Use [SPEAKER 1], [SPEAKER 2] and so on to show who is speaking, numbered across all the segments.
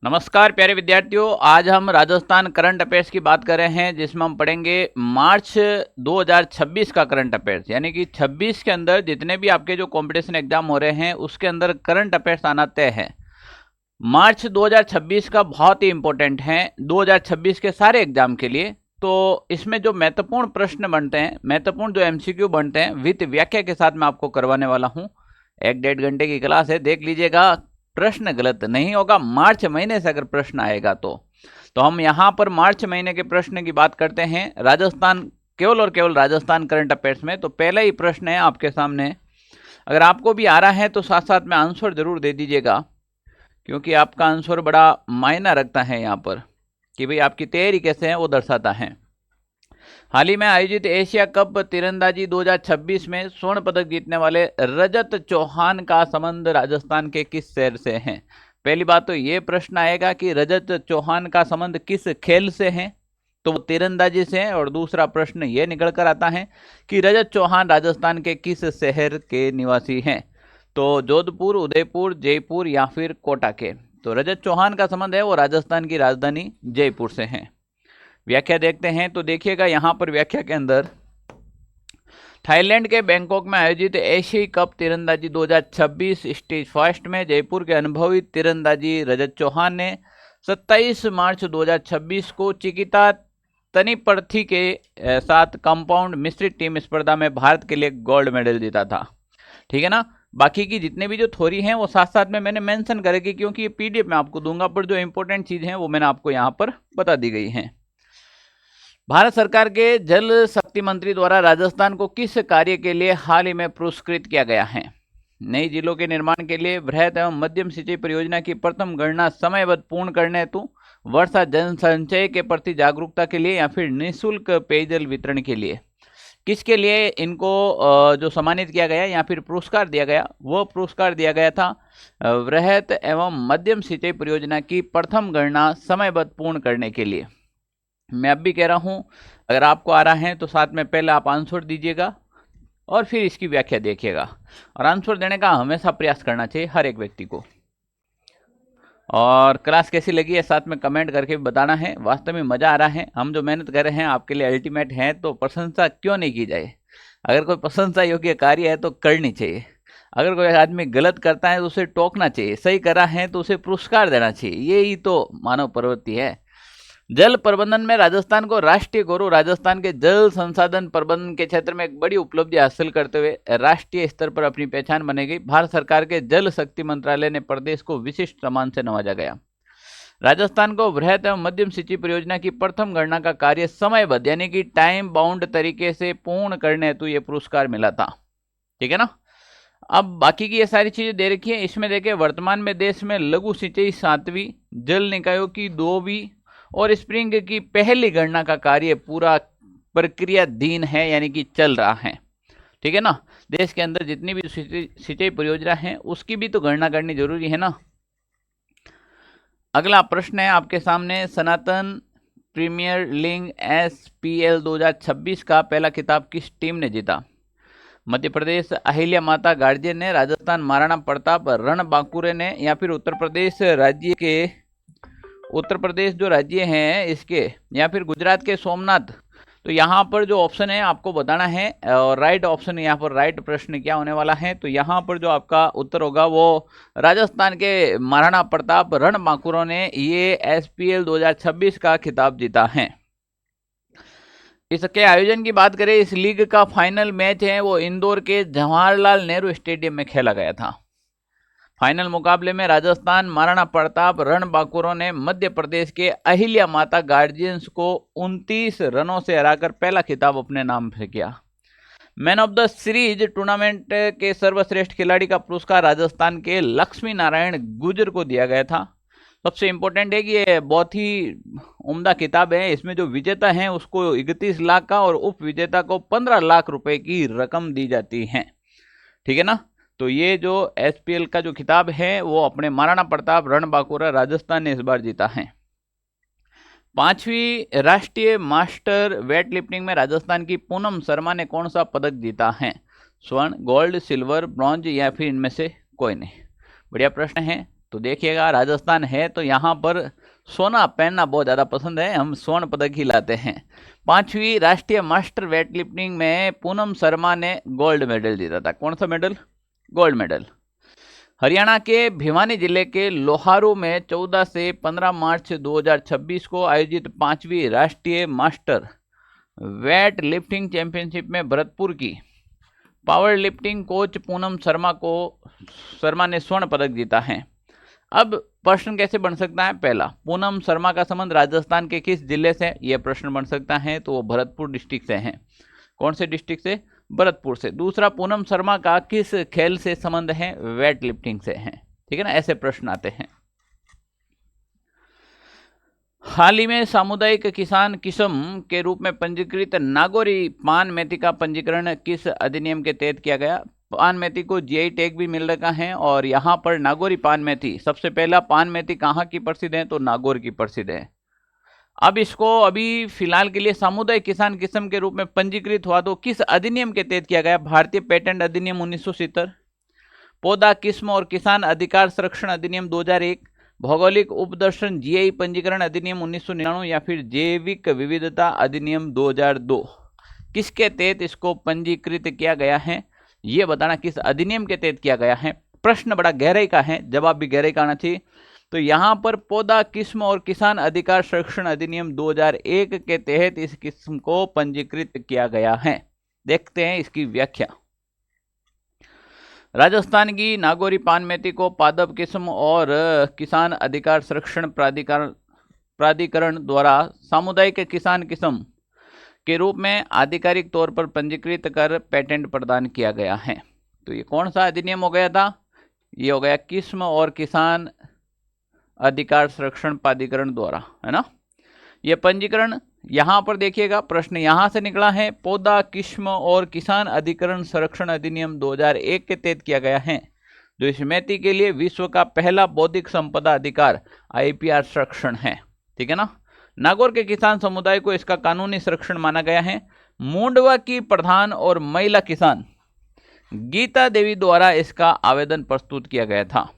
[SPEAKER 1] नमस्कार प्यारे विद्यार्थियों, आज हम राजस्थान करंट अफेयर्स की बात कर रहे हैं जिसमें हम पढ़ेंगे मार्च 2026 का करंट अफेयर्स। यानी कि 26 के अंदर जितने भी आपके जो कंपटीशन एग्जाम हो रहे हैं उसके अंदर करंट अफेयर्स आना तय है। मार्च 2026 का बहुत ही इंपॉर्टेंट है 2026 के सारे एग्जाम के लिए। तो इसमें जो महत्वपूर्ण प्रश्न बनते हैं, महत्वपूर्ण जो एमसीक्यू बनते हैं, विथ व्याख्या के साथ मैं आपको करवाने वाला हूं। 1-1.5 घंटे की क्लास है, देख लीजिएगा, प्रश्न गलत नहीं होगा। मार्च महीने से अगर प्रश्न आएगा तो हम यहां पर मार्च महीने के प्रश्न की बात करते हैं राजस्थान, केवल और केवल राजस्थान करंट अफेयर्स में। तो पहला ही प्रश्न है आपके सामने, अगर आपको भी आ रहा है तो साथ साथ में आंसर जरूर दे दीजिएगा, क्योंकि आपका आंसर बड़ा मायना रखता है यहाँ पर कि भाई आपकी तैयारी कैसे है, वो दर्शाता है। हाल ही में आयोजित एशिया कप तीरंदाजी 2026 में स्वर्ण पदक जीतने वाले रजत चौहान का संबंध राजस्थान के किस शहर से है? पहली बात तो ये प्रश्न आएगा कि रजत चौहान का संबंध किस खेल से है, तो वो तीरंदाजी से है। और दूसरा प्रश्न ये निकल कर आता है कि रजत चौहान राजस्थान के किस शहर के निवासी हैं? तो जोधपुर, उदयपुर, जयपुर या फिर कोटा के। तो रजत चौहान का संबंध है वो राजस्थान की राजधानी जयपुर से है। व्याख्या देखते हैं तो देखिएगा यहां पर व्याख्या के अंदर, थाईलैंड के बैंकॉक में आयोजित एशियाई कप तीरंदाजी 2026 स्टेज फर्स्ट में जयपुर के अनुभवी तीरंदाजी रजत चौहान ने 27 मार्च 2026 को चिकिता तनिपर्थी के साथ कंपाउंड मिश्रित टीम स्पर्धा में भारत के लिए गोल्ड मेडल जीता था। ठीक है ना। बाकी की जितने भी जो थ्योरी हैं वो साथ साथ में मैंने मेंशन करेगी, क्योंकि ये पीडीएफ में आपको दूंगा, पर जो इंपॉर्टेंट चीज है वो मैंने आपको यहाँ पर बता दी गई है। भारत सरकार के जल शक्ति मंत्री द्वारा राजस्थान को किस कार्य के लिए हाल ही में पुरस्कृत किया गया है? नई जिलों के निर्माण के लिए बृहद एवं मध्यम सिंचाई परियोजना की प्रथम गणना समयबद्ध पूर्ण करने हेतु, वर्षा जन संचय के प्रति जागरूकता के लिए, या फिर निःशुल्क पेयजल वितरण के लिए? किसके लिए इनको जो सम्मानित किया गया या फिर पुरस्कार दिया गया? वो पुरस्कार दिया गया था बृहद एवं मध्यम सिंचाई परियोजना की प्रथम गणना समयबद्ध पूर्ण करने के लिए। मैं अब भी कह रहा हूं, अगर आपको आ रहा है तो साथ में पहले आप आंसर दीजिएगा और फिर इसकी व्याख्या देखिएगा। और आंसर देने का हमेशा प्रयास करना चाहिए हर एक व्यक्ति को। और क्लास कैसी लगी है साथ में कमेंट करके बताना है। वास्तव में मज़ा आ रहा है, हम जो मेहनत कर रहे हैं आपके लिए अल्टीमेट है, तो प्रशंसा क्यों नहीं की जाए? अगर कोई प्रशंसा योग्य कार्य है तो करनी चाहिए। अगर कोई आदमी गलत करता है तो उसे टोकना चाहिए, सही कर रहा है तो उसे पुरस्कार देना चाहिए। यही तो मानव प्रवृत्ति है। जल प्रबंधन में राजस्थान को राष्ट्रीय गौरव। राजस्थान के जल संसाधन प्रबंधन के क्षेत्र में एक बड़ी उपलब्धि हासिल करते हुए राष्ट्रीय स्तर पर अपनी पहचान बनेगी। भारत सरकार के जल शक्ति मंत्रालय ने प्रदेश को विशिष्ट सम्मान से नवाजा गया। राजस्थान को बृहद एवं मध्यम सिंचाई परियोजना की प्रथम गणना का कार्य समयबद्ध यानी कि टाइम बाउंड तरीके से पूर्ण करने हेतु यह पुरस्कार मिला था। ठीक है ना। अब बाकी की ये सारी चीजें दे रखी है। इसमें देखिए, वर्तमान में देश में लघु सिंचाई 7वीं, जल निकायों की 2वीं और स्प्रिंग की पहली गणना का कार्य पूरा प्रक्रियाधीन है, यानी कि चल रहा है। ठीक है ना। देश के अंदर जितनी भी सिंचाई परियोजना है उसकी भी तो गणना करनी जरूरी है ना। अगला प्रश्न है आपके सामने, सनातन प्रीमियर लीग SPL 2026 का पहला खिताब किस टीम ने जीता? मध्य प्रदेश अहिल्या माता गार्जियन ने, राजस्थान महाराणा प्रताप रणबांकुरे ने, या फिर उत्तर प्रदेश जो राज्य हैं इसके, या फिर गुजरात के सोमनाथ? तो यहाँ पर जो ऑप्शन है आपको बताना है, और राइट ऑप्शन, यहाँ पर राइट प्रश्न क्या होने वाला है? तो यहाँ पर जो आपका उत्तर होगा वो राजस्थान के महाराणा प्रताप रणबांकुरों ने ये SPL 2026 का खिताब जीता है। इसके आयोजन की बात करें, इस लीग का फाइनल मैच है वो इंदौर के जवाहरलाल नेहरू स्टेडियम में खेला गया था। फाइनल मुकाबले में राजस्थान महाराणा प्रताप रणबांकुरों ने मध्य प्रदेश के अहिल्या माता गार्जियंस को 29 रनों से हराकर पहला खिताब अपने नाम से किया। Man of the series tournament के सर्वश्रेष्ठ खिलाड़ी का पुरस्कार राजस्थान के लक्ष्मी नारायण गुर्जर को दिया गया था। सबसे इंपॉर्टेंट है कि ये बहुत ही उम्दा किताब है। इसमें जो विजेता है उसको 31 लाख का और उप विजेता को 15 लाख रुपए की रकम दी जाती है। ठीक है ना। तो ये जो SPL का जो खिताब है वो अपने महाराणा प्रताप रणबांकुरा राजस्थान ने इस बार जीता है। 5वीं राष्ट्रीय मास्टर वेट लिफ्टिंग में राजस्थान की पूनम शर्मा ने कौन सा पदक जीता है? स्वर्ण, गोल्ड, सिल्वर, ब्रॉन्ज या फिर इनमें से कोई नहीं? बढ़िया प्रश्न है। तो देखिएगा राजस्थान है तो यहाँ पर सोना पहनना बहुत ज़्यादा पसंद है, हम स्वर्ण पदक ही लाते हैं। 5वीं राष्ट्रीय मास्टर वेट लिफ्टिंग में पूनम शर्मा ने गोल्ड मेडल जीता था। कौन सा मेडल? Gold medal. हरियाणा के भिवानी जिले के लोहारू में 14 से 15 मार्च 2026 को आयोजित 5वीं राष्ट्रीय मास्टर वेट लिफ्टिंग चैंपियनशिप में भरतपुर की power lifting coach Poonam Sharma ने स्वर्ण पदक जीता है। अब प्रश्न कैसे बन सकता है? पहला, पूनम शर्मा का संबंध राजस्थान के किस जिले से? यह प्रश्न बन सकता है, तो वो भरतपुर डिस्ट्रिक्ट से हैं। कौन से डिस्ट्रिक्ट से? भरतपुर से। दूसरा, पूनम शर्मा का किस खेल से संबंध है? वेट लिफ्टिंग से है। ठीक है ना, ऐसे प्रश्न आते हैं। हाल ही में सामुदायिक किसान किस्म के रूप में पंजीकृत नागौरी पान मेथी का पंजीकरण किस अधिनियम के तहत किया गया? पान मेथी को जीआई टैग भी मिल रखा है और यहाँ पर नागौरी पान मेथी, सबसे पहला पान मेथी कहाँ की प्रसिद्ध है? तो नागौर की प्रसिद्ध है। अब इसको अभी फिलहाल के लिए सामुदायिक किसान किस्म के रूप में पंजीकृत हुआ तो किस अधिनियम के तहत किया गया? भारतीय पेटेंट अधिनियम 1970, पौधा किस्म और किसान अधिकार संरक्षण अधिनियम 2001, भौगोलिक उपदर्शन जीआई पंजीकरण अधिनियम 1999 या फिर जैविक विविधता अधिनियम 2002। किसके तहत इसको पंजीकृत किया गया है, ये बताना किस अधिनियम के तहत किया गया है। प्रश्न बड़ा गहराई का है, जवाब भी गहराई का आना चाहिए। तो यहाँ पर पौधा किस्म और किसान अधिकार संरक्षण अधिनियम 2001 के तहत इस किस्म को पंजीकृत किया गया है। देखते हैं इसकी व्याख्या। राजस्थान की नागौरी पान मेथी को पादप किस्म और किसान अधिकार संरक्षण प्राधिकरण द्वारा सामुदायिक किसान किस्म के रूप में आधिकारिक तौर पर पंजीकृत कर पेटेंट प्रदान किया गया है। तो ये कौन सा अधिनियम हो गया था? ये हो गया किस्म और किसान अधिकार संरक्षण प्राधिकरण द्वारा, है ना। ये पंजीकरण यहाँ पर देखिएगा, प्रश्न यहाँ से निकला है, पौधा किस्म और किसान अधिकरण संरक्षण अधिनियम 2001 के तहत किया गया है, जो इस मेथी के लिए विश्व का पहला बौद्धिक संपदा अधिकार आईपीआर संरक्षण है। ठीक है ना। नागौर के किसान समुदाय को इसका कानूनी संरक्षण माना गया है। मुंडवा की प्रधान और महिला किसान गीता देवी द्वारा इसका आवेदन प्रस्तुत किया गया था।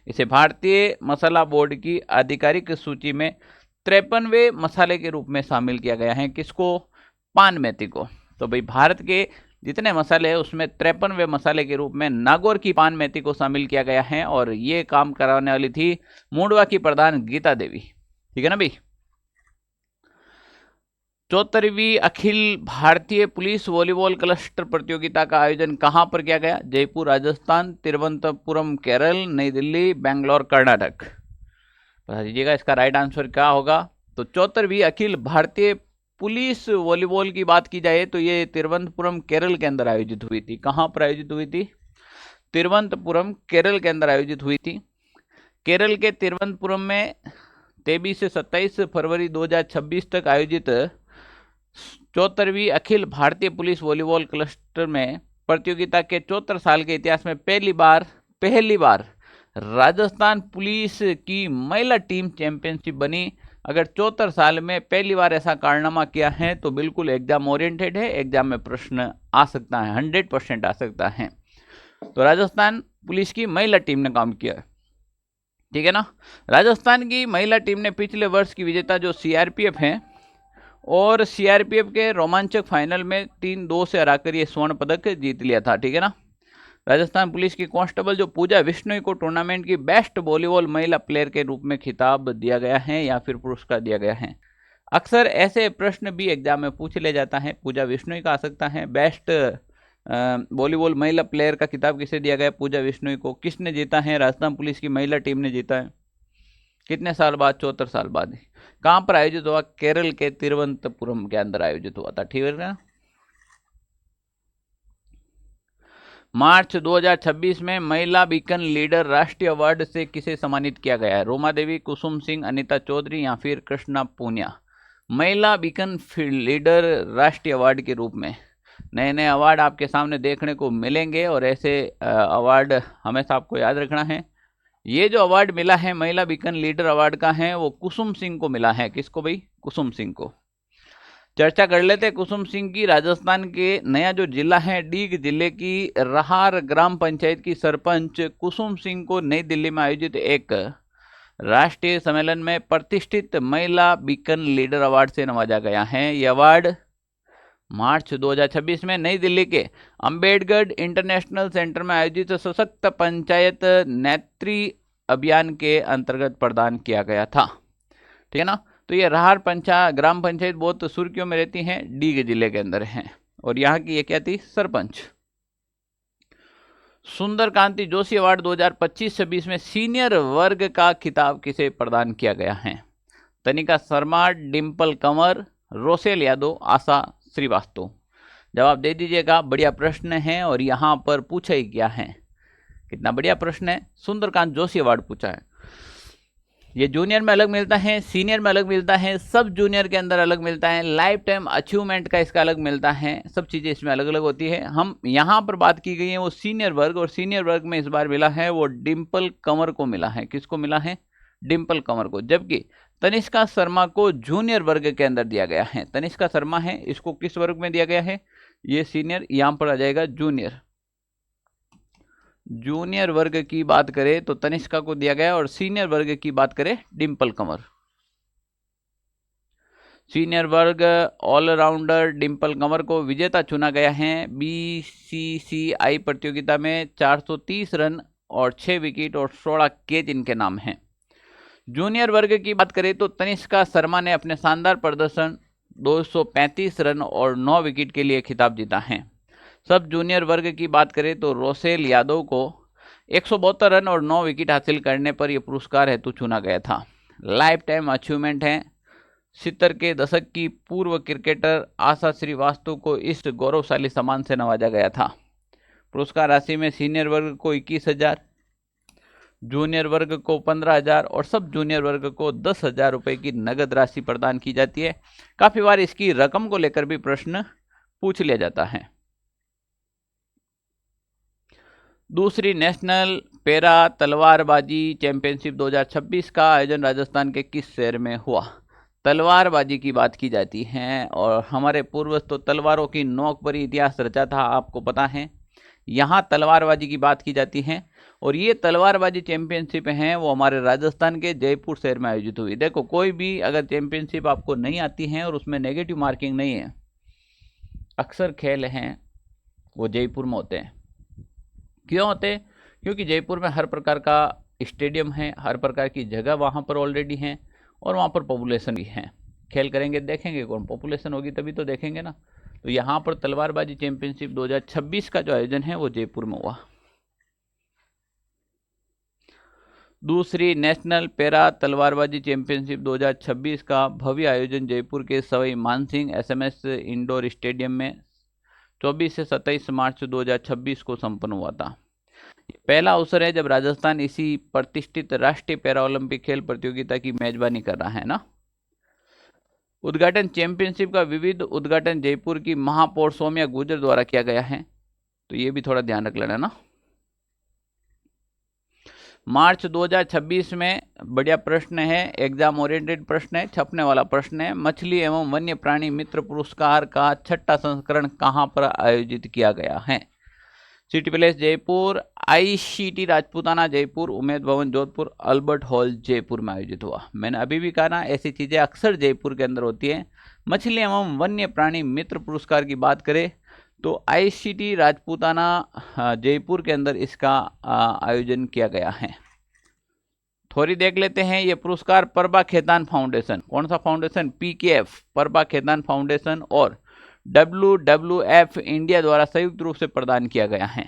[SPEAKER 1] इसे भारतीय मसाला बोर्ड की आधिकारिक सूची में 53वें मसाले के रूप में शामिल किया गया है। किसको? पान मेथी को। तो भाई भारत के जितने मसाले हैं उसमें 53वें मसाले के रूप में नागौर की पान मेथी को शामिल किया गया है और ये काम कराने वाली थी मुंडवा की प्रधान गीता देवी। ठीक है ना भाई। 74वीं Akhil Bharatiya police volleyball cluster प्रतियोगिता का आयोजन कहां पर किया गया? जयपुर राजस्थान, तिरुवनंतपुरम केरल, नई दिल्ली, बेंगलोर कर्नाटक। बता दीजिएगा इसका राइट आंसर क्या होगा। तो 74वीं अखिल भारतीय पुलिस वॉलीबॉल की बात की जाए तो ये तिरुवनंतपुरम केरल के अंदर आयोजित हुई थी। कहां पर आयोजित हुई थी? तिरुवनंतपुरम केरल के अंदर आयोजित हुई थी। केरल के तिरुवनंतपुरम में 23 से 27 फरवरी 2026 तक आयोजित 74वीं Akhil Bharatiya police volleyball cluster में प्रतियोगिता के 74 साल के इतिहास में पहली बार राजस्थान पुलिस की महिला टीम चैंपियनशिप बनी। अगर 74 साल में पहली बार ऐसा कारनामा किया है तो बिल्कुल एग्जाम ओरिएंटेड है, एग्जाम में प्रश्न आ सकता है, 100% आ सकता है। तो राजस्थान पुलिस की महिला टीम ने काम किया। ठीक है ना। राजस्थान की महिला टीम ने पिछले वर्ष की विजेता जो सीआरपीएफ है और सीआरपीएफ के रोमांचक फाइनल में 3-2 से हराकर ये स्वर्ण पदक जीत लिया था। ठीक है ना। राजस्थान पुलिस की कांस्टेबल जो पूजा विश्नोई को टूर्नामेंट की बेस्ट वॉलीबॉल महिला प्लेयर के रूप में खिताब दिया गया है या फिर पुरस्कार दिया गया है। अक्सर ऐसे प्रश्न भी एग्जाम में पूछ ले जाता है। पूजा विश्नोई का आ सकता है। बेस्ट वॉलीबॉल महिला प्लेयर का खिताब किसे दिया गया? पूजा विश्नोई को। किसने जीता है? राजस्थान पुलिस की महिला टीम ने जीता है। कितने साल बाद? 74 साल बाद। कहाँ पर आयोजित हुआ? केरल के तिरुवनंतपुरम के अंदर आयोजित हुआ था। ठीक है ना। मार्च 2026 में महिला बीकन लीडर राष्ट्रीय अवार्ड से किसे सम्मानित किया गया है? रोमा देवी, कुसुम सिंह, अनीता चौधरी या फिर कृष्णा पूनिया। महिला बीकन लीडर राष्ट्रीय अवार्ड के रूप में नए नए अवार्ड आपके सामने देखने को मिलेंगे और ऐसे अवार्ड हमेशा आपको याद रखना है। ये जो अवार्ड मिला है महिला बीकन लीडर अवार्ड का है वो कुसुम सिंह को मिला है। किसको भाई? कुसुम सिंह को। चर्चा कर लेते हैं कुसुम सिंह की। राजस्थान के नया जो जिला है डीग जिले की रहार ग्राम पंचायत की सरपंच कुसुम सिंह को नई दिल्ली में आयोजित एक राष्ट्रीय सम्मेलन में प्रतिष्ठित महिला बीकन लीडर अवार्ड से नवाजा गया है। यह अवार्ड मार्च 2026 में नई दिल्ली के अंबेडकर इंटरनेशनल सेंटर में आयोजित सशक्त पंचायत नेत्री अभियान के अंतर्गत प्रदान किया गया था। ठीक है ना। तो ये रहार ग्राम पंचायत बहुत सुर्खियों में रहती हैं, डीग जिले के अंदर हैं, और यहाँ की ये क्या थी, सरपंच। सुंदर कांति जोशी अवार्ड 2025-26 में सीनियर वर्ग का खिताब किसे प्रदान किया गया है? तनिका शर्मा, डिम्पल कंवर, रोसेल यादव, आशा श्रीवास्तव। जवाब दे दीजिएगा। बढ़िया प्रश्न है और यहाँ पर पूछा ही क्या है, कितना बढ़िया प्रश्न है। सुंदरकांत जोशी अवार्ड पूछा है। ये जूनियर में अलग मिलता है, सीनियर में अलग मिलता है, सब जूनियर के अंदर अलग मिलता है, लाइफ टाइम अचीवमेंट का इसका अलग मिलता है, सब चीज़ें इसमें अलग अलग होती है। हम यहाँ पर बात की गई है वो सीनियर वर्ग, और सीनियर वर्ग में इस बार मिला है वो डिम्पल कंवर को मिला है। किसको मिला है? डिम्पल कंवर को। जबकि तनिष्का शर्मा को जूनियर वर्ग के अंदर दिया गया है। तनिष्का शर्मा है, इसको किस वर्ग में दिया गया है? ये सीनियर, यहाँ पर आ जाएगा जूनियर। जूनियर वर्ग की बात करें तो तनिष्का को दिया गया, और सीनियर वर्ग की बात करें डिम्पल कंवर। सीनियर वर्ग ऑलराउंडर डिम्पल कंवर को विजेता चुना गया है। बीसीसीआई प्रतियोगिता में 430 रन और 6 विकेट और 16 कैच इनके नाम हैं। जूनियर वर्ग की बात करें तो तनिष्का शर्मा ने अपने शानदार प्रदर्शन 235 रन और 9 विकेट के लिए खिताब जीता है। सब जूनियर वर्ग की बात करें तो रोसेल यादव को 172 रन और 9 विकेट हासिल करने पर यह पुरस्कार हेतु चुना गया था। लाइफ टाइम अचीवमेंट है। 70 के दशक की पूर्व क्रिकेटर आशा श्रीवास्तव को इस गौरवशाली सम्मान से नवाजा गया था। पुरस्कार राशि में सीनियर वर्ग को 21,000, जूनियर वर्ग को 15,000 और सब जूनियर वर्ग को 10,000 रुपये की नगद राशि प्रदान की जाती है। काफ़ी बार इसकी रकम को लेकर भी प्रश्न पूछ लिया जाता है। दूसरी नेशनल पैरा तलवारबाजी चैंपियनशिप 2026 का आयोजन राजस्थान के किस शहर में हुआ? तलवारबाजी की बात की जाती है, और हमारे पूर्वज तो तलवारों की नोक पर इतिहास रचा था, आपको पता है। यहाँ तलवारबाजी की बात की जाती है, और ये तलवारबाजी चैंपियनशिप हैं वो हमारे राजस्थान के जयपुर शहर में आयोजित हुई। देखो, कोई भी अगर चैंपियनशिप आपको नहीं आती है और उसमें नेगेटिव मार्किंग नहीं है, अक्सर खेल हैं वो जयपुर में होते हैं। क्यों होते हैं? क्योंकि जयपुर में हर प्रकार का स्टेडियम है, हर प्रकार की जगह वहाँ पर ऑलरेडी हैं, और वहाँ पर पॉपुलेशन भी है। खेल करेंगे देखेंगे कौन, पॉपुलेशन होगी तभी तो देखेंगे ना। तो यहाँ पर तलवारबाजी चैंपियनशिप 2026 का जो आयोजन है वो जयपुर में हुआ। दूसरी नेशनल पैरा तलवारबाजी चैंपियनशिप 2026 का भव्य आयोजन जयपुर के Sawai Mansingh SMS indoor stadium में 24 से 27 मार्च 2026 को संपन्न हुआ था। पहला अवसर है जब राजस्थान इसी प्रतिष्ठित राष्ट्रीय पैरा ओलंपिक खेल प्रतियोगिता की मेजबानी कर रहा है ना। उद्घाटन चैंपियनशिप का विविध उद्घाटन जयपुर की महापौर सौम्या गुर्जर द्वारा किया गया है, तो ये भी थोड़ा ध्यान रख लेना ना। मार्च 2026 में बढ़िया प्रश्न है, एग्जाम ओरिएंटेड प्रश्न है, छपने वाला प्रश्न है। मछली एवं वन्य प्राणी मित्र पुरस्कार का 6ठा संस्करण कहां पर आयोजित किया गया है? City palace Jaipur, ICT Rajputana Jaipur, Umaid Bhawan Jodhpur, Albert hall Jaipur में आयोजित हुआ। मैंने अभी भी कहा ना, ऐसी चीजें अक्सर जयपुर के अंदर होती हैं। मछली एवं वन्य प्राणी मित्र पुरस्कार की बात करें तो ICT राजपूताना जयपुर के अंदर इसका आयोजन किया गया है। थोड़ी देख लेते हैं। ये पुरस्कार परबा खेतान फाउंडेशन, कौन सा फाउंडेशन? PKF परबा खेतान फाउंडेशन और WWF इंडिया द्वारा संयुक्त रूप से प्रदान किया गया है।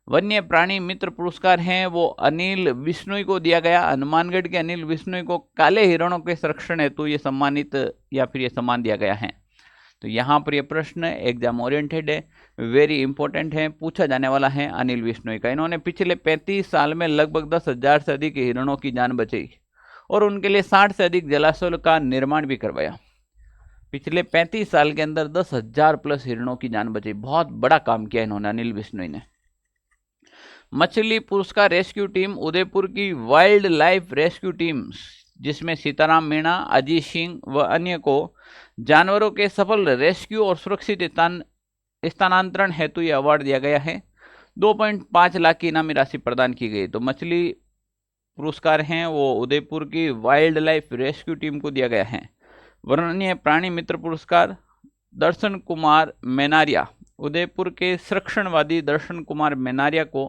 [SPEAKER 1] वन्य प्राणी मित्र पुरस्कार हैं वो अनिल विश्नोई को दिया गया। हनुमानगढ़ के अनिल विश्नोई को काले हिरणों के संरक्षण हेतु ये सम्मानित या फिर ये सम्मान दिया गया है। तो यहाँ पर ये प्रश्न एग्जाम ओरिएंटेड है, वेरी इंपॉर्टेंट है, पूछा जाने वाला है अनिल विश्नोई का। इन्होंने पिछले 35 साल में लगभग 10,000 से अधिक हिरणों की जान बचाई और उनके लिए 60 से अधिक जलाशयों का निर्माण भी करवाया। पिछले 35 साल के अंदर 10,000 प्लस हिरणों की जान बचाई, बहुत बड़ा काम किया इन्होंने अनिल विश्नोई ने। मछली पुरस्कार रेस्क्यू टीम उदयपुर की वाइल्ड लाइफ रेस्क्यू टीम जिसमें सीताराम मीणा, अजीत सिंह व अन्य को जानवरों के सफल रेस्क्यू और सुरक्षित स्थानांतरण हेतु यह अवार्ड दिया गया है। 2.5 लाख की इनामी राशि प्रदान की गई। तो मछली पुरस्कार हैं वो उदयपुर की वाइल्ड लाइफ रेस्क्यू टीम को दिया गया है। वन्य प्राणी मित्र पुरस्कार दर्शन कुमार मेनारिया, उदयपुर के संरक्षणवादी दर्शन कुमार मेनारिया को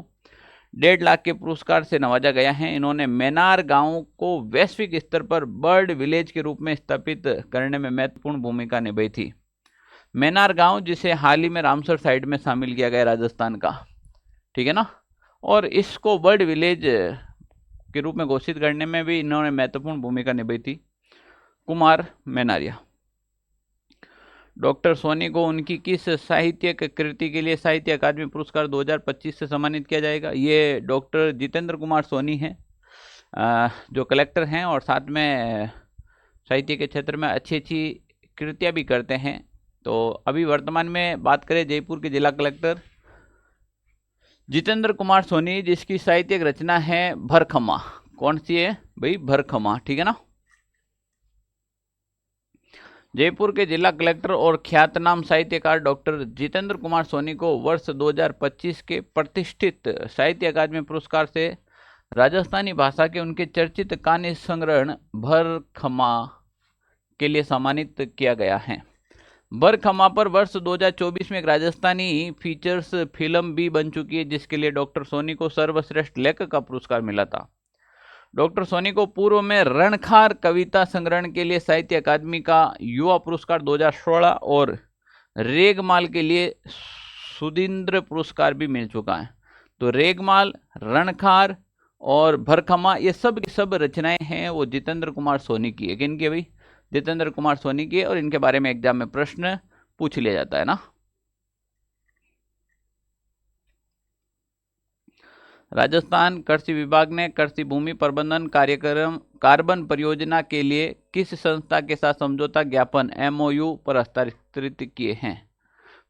[SPEAKER 1] 1.5 लाख के पुरस्कार से नवाजा गया है। इन्होंने मेनार गांव को वैश्विक स्तर पर बर्ड विलेज के रूप में स्थापित करने में महत्वपूर्ण भूमिका निभाई थी। मेनार गांव जिसे हाल ही में रामसर साइट में शामिल किया गया राजस्थान का, ठीक है ना, और इसको बर्ड विलेज के रूप में घोषित करने में भी इन्होंने महत्वपूर्ण भूमिका निभाई थी, कुमार मेनारिया। डॉक्टर सोनी को उनकी किस साहित्यिक कृति के लिए साहित्य अकादमी पुरस्कार 2025 से सम्मानित किया जाएगा? ये डॉक्टर जितेंद्र कुमार सोनी हैं, जो कलेक्टर हैं और साथ में साहित्य के क्षेत्र में अच्छी कृतियाँ भी करते हैं। तो अभी वर्तमान में बात करें जयपुर के जिला कलेक्टर जितेंद्र कुमार सोनी, जिसकी साहित्यिक रचना है भरखमा। कौन सी है भाई? भरखमा, ठीक है ना। जयपुर के जिला कलेक्टर और ख्यातनाम साहित्यकार डॉक्टर जितेंद्र कुमार सोनी को वर्ष 2025 के प्रतिष्ठित साहित्य अकादमी पुरस्कार से राजस्थानी भाषा के उनके चर्चित कहानी संग्रह भरखमा के लिए सम्मानित किया गया है। भरखमा पर वर्ष 2024 में एक राजस्थानी फीचर्स फिल्म भी बन चुकी है, जिसके लिए डॉक्टर सोनी को सर्वश्रेष्ठ लेखक का पुरस्कार मिला था। डॉक्टर सोनी को पूर्व में रणखार कविता संग्रहण के लिए साहित्य अकादमी का युवा पुरस्कार 2016 और रेगमाल के लिए सुधींद्र पुरस्कार भी मिल चुका है। तो रेगमाल, रणखार और भरखमा ये सब रचनाएं हैं वो जितेंद्र कुमार सोनी की है। किनकी भाई? जितेंद्र कुमार सोनी की, और इनके बारे में एग्जाम में प्रश्न पूछ लिया जाता है ना। राजस्थान कृषि विभाग ने कृषि भूमि प्रबंधन कार्यक्रम कार्बन परियोजना के लिए किस संस्था के साथ समझौता ज्ञापन MOU पर हस्ताक्षरित किए हैं?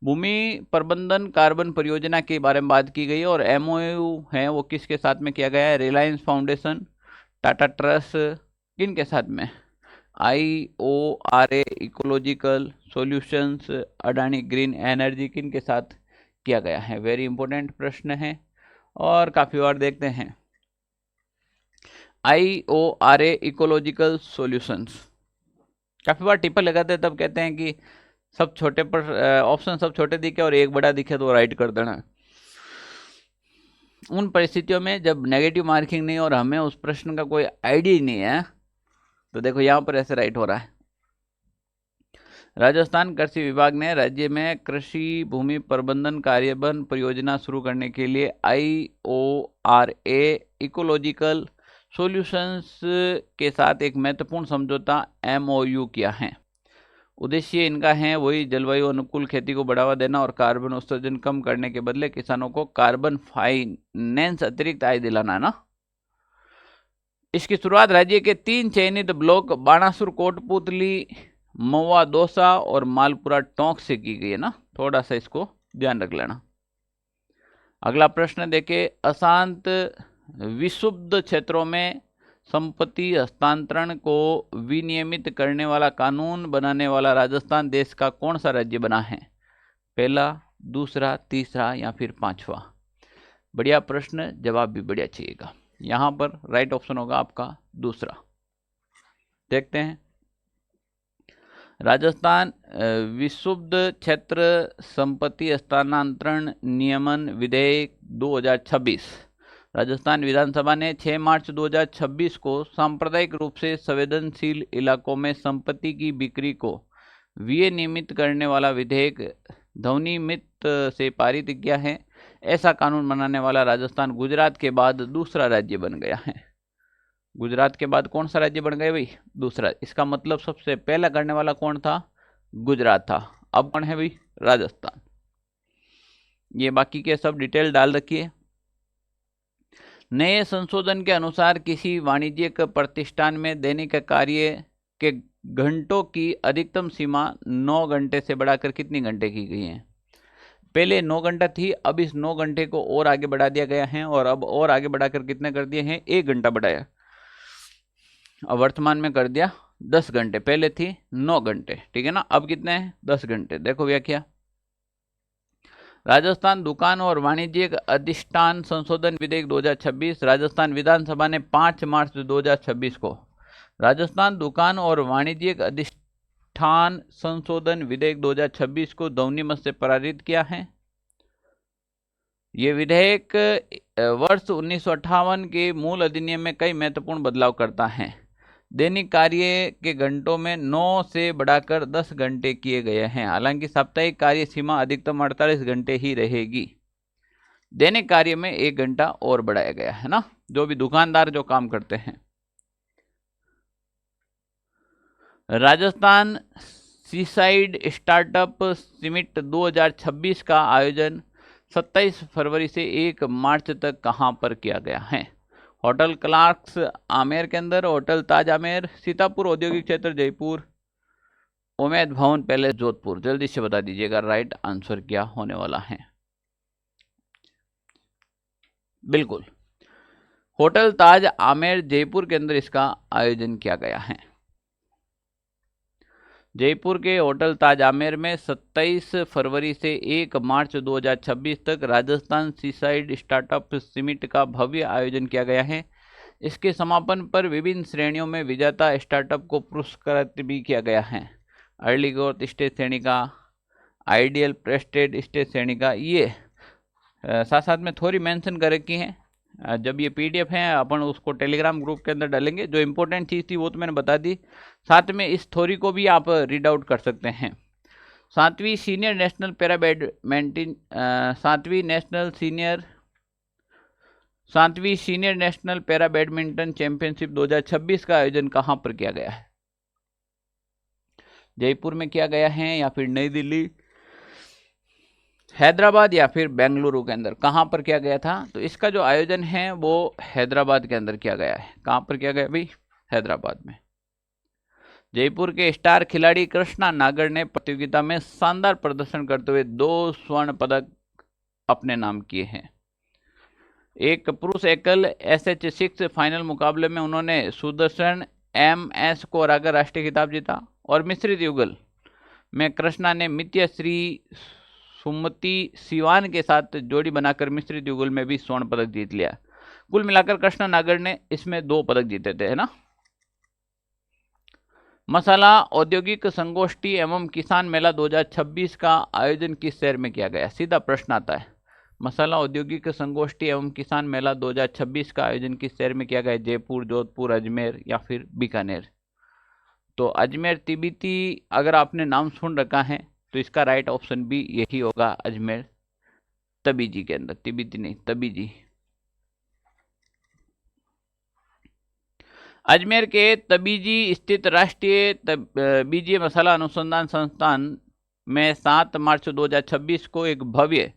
[SPEAKER 1] भूमि प्रबंधन कार्बन परियोजना के बारे में बात की गई और MOU है वो किसके साथ में किया गया है? रिलायंस फाउंडेशन, टाटा ट्रस्ट, किन के साथ में? IORA ecological solutions, Adani green energy, किन के साथ किया गया है? वेरी इंपॉर्टेंट प्रश्न है और काफ़ी और देखते हैं। IORA इकोलॉजिकल सॉल्यूशंस, काफ़ी बार टिप्पण लगाते हैं तब कहते हैं कि सब छोटे पर ऑप्शन सब छोटे दिखे और एक बड़ा दिखे तो राइट कर देना। उन परिस्थितियों में जब नेगेटिव मार्किंग नहीं और हमें उस प्रश्न का कोई आइडिया नहीं है, तो देखो यहाँ पर ऐसे राइट हो रहा है। राजस्थान कृषि विभाग ने राज्य में कृषि भूमि प्रबंधन कार्यान्वयन परियोजना शुरू करने के लिए IORA इकोलॉजिकल सॉल्यूशंस के साथ एक महत्वपूर्ण समझौता MOU किया है। उद्देश्य इनका है वही जलवायु अनुकूल खेती को बढ़ावा देना और कार्बन उत्सर्जन कम करने के बदले किसानों को कार्बन फाइनेंस अतिरिक्त आय दिलाना है ना। इसकी शुरुआत राज्य के 3 चयनित ब्लॉक बाणासुर, कोटपुतली, महुआ दौसा और मालपुरा टोंक से की गई है ना। थोड़ा सा इसको ध्यान रख लेना। अगला प्रश्न देखे, अशांत विक्षुब्ध क्षेत्रों में संपत्ति हस्तांतरण को विनियमित करने वाला कानून बनाने वाला राजस्थान देश का कौन सा राज्य बना है? पहला, दूसरा, तीसरा या फिर पांचवा? बढ़िया प्रश्न, जवाब भी बढ़िया चाहिएगा। यहाँ पर राइट ऑप्शन होगा आपका दूसरा। देखते हैं, राजस्थान विक्षुब्ध क्षेत्र संपत्ति हस्तांतरण नियमन विधेयक 2026 राजस्थान विधानसभा ने 6 मार्च 2026 को सांप्रदायिक रूप से संवेदनशील इलाकों में संपत्ति की बिक्री को विनियमित करने वाला विधेयक ध्वनिमत से पारित किया है। ऐसा कानून बनाने वाला राजस्थान गुजरात के बाद दूसरा राज्य बन गया है। गुजरात के बाद कौन सा राज्य बन गया भाई? दूसरा। इसका मतलब सबसे पहला करने वाला कौन था? गुजरात था। अब कौन है भाई? राजस्थान। ये बाकी के सब डिटेल डाल रखिए। नए संशोधन के अनुसार किसी वाणिज्यिक प्रतिष्ठान में दैनिक कार्य के घंटों की अधिकतम सीमा 9 घंटे से बढ़ाकर कितनी घंटे की गई है? पहले 9 घंटा थी, अब इस 9 घंटे को और आगे बढ़ा दिया गया है और अब और आगे बढ़ाकर कितने कर दिए हैं? 1 घंटा बढ़ाया। अब वर्तमान में कर दिया 10 घंटे, पहले थी 9 घंटे, ठीक है ना। अब कितने हैं? 10 घंटे। देखो व्याख्या, राजस्थान दुकान और वाणिज्यिक अधिष्ठान संशोधन विधेयक 2026। राजस्थान विधानसभा ने 5 मार्च 2026 को राजस्थान दुकान और वाणिज्यिक अधिष्ठान संशोधन विधेयक 2026 को ध्वनिमत से पारित किया है। ये विधेयक वर्ष 1958 के मूल अधिनियम में कई महत्वपूर्ण बदलाव करता है। दैनिक कार्य के घंटों में 9 से बढ़ाकर 10 घंटे किए गए हैं। हालांकि साप्ताहिक कार्य सीमा अधिकतम 48 घंटे ही रहेगी। दैनिक कार्य में 1 घंटा और बढ़ाया गया है ना, जो भी दुकानदार जो काम करते हैं। राजस्थान सीसाइड स्टार्टअप समिट 2026 का आयोजन 27 फरवरी से 1 मार्च तक कहां पर किया गया है? होटल क्लार्क्स आमेर के अंदर, होटल ताज आमेर, सीतापुर औद्योगिक क्षेत्र जयपुर, उमेद भवन पैलेस जोधपुर। जल्दी से बता दीजिएगा राइट आंसर क्या होने वाला है। बिल्कुल, होटल ताज आमेर जयपुर के अंदर इसका आयोजन किया गया है। जयपुर के होटल ताज आमेर में 27 फरवरी से 1 मार्च 2026 तक राजस्थान सीसाइड स्टार्टअप समिट का भव्य आयोजन किया गया है। इसके समापन पर विभिन्न श्रेणियों में विजेता स्टार्टअप को पुरस्कृत भी किया गया है। अर्ली ग्रोथ स्टेज श्रेणी का, आइडियल प्रेस्टेज स्टेज श्रेणी का। ये साथ साथ में थोड़ी मेंशन कर रखी है। जब ये पीडीएफ है अपन उसको टेलीग्राम ग्रुप के अंदर डालेंगे। जो इंपॉर्टेंट चीज़ थी वो तो मैंने बता दी, साथ में इस थ्योरी को भी आप रीड आउट कर सकते हैं। 7वीं सीनियर नेशनल पैरा बैडमिंटन 7वीं senior national para badminton championship 2026 का आयोजन कहां पर किया गया है? जयपुर में किया गया है या फिर नई दिल्ली, हैदराबाद या फिर बेंगलुरु के अंदर? कहां पर किया गया था? तो इसका जो आयोजन है वो हैदराबाद के अंदर किया गया है। कहां पर किया गया भाई? हैदराबाद में। जयपुर के स्टार खिलाड़ी कृष्णा नागर ने प्रतियोगिता में शानदार प्रदर्शन करते हुए 2 स्वर्ण पदक अपने नाम किए हैं। एक पुरुष एकल SH6 फाइनल मुकाबले में उन्होंने सुदर्शन MS को हराकर राष्ट्रीय खिताब जीता, और मिश्रित युगल में कृष्णा ने मित्य श्री सुमति सिवान के साथ जोड़ी बनाकर मिश्रित युगल में भी स्वर्ण पदक जीत लिया। कुल मिलाकर कृष्णा नागर ने इसमें 2 पदक जीते थे, है ना। मसाला औद्योगिक संगोष्ठी एवं किसान मेला 2026 का आयोजन किस शहर में किया गया? सीधा प्रश्न आता है। मसाला औद्योगिक संगोष्ठी एवं किसान मेला 2026 का आयोजन किस शहर में किया गया? जयपुर, जोधपुर, अजमेर या फिर बीकानेर? तो अजमेर तिब्बती अगर आपने नाम सुन रखा है तो इसका राइट ऑप्शन भी यही होगा, अजमेर तबीजी के अंदर। तिब्बती नहीं, तबीजी। अजमेर के तबीजी स्थित राष्ट्रीय बीजीय मसाला अनुसंधान संस्थान में 7 मार्च 2026 को एक भव्य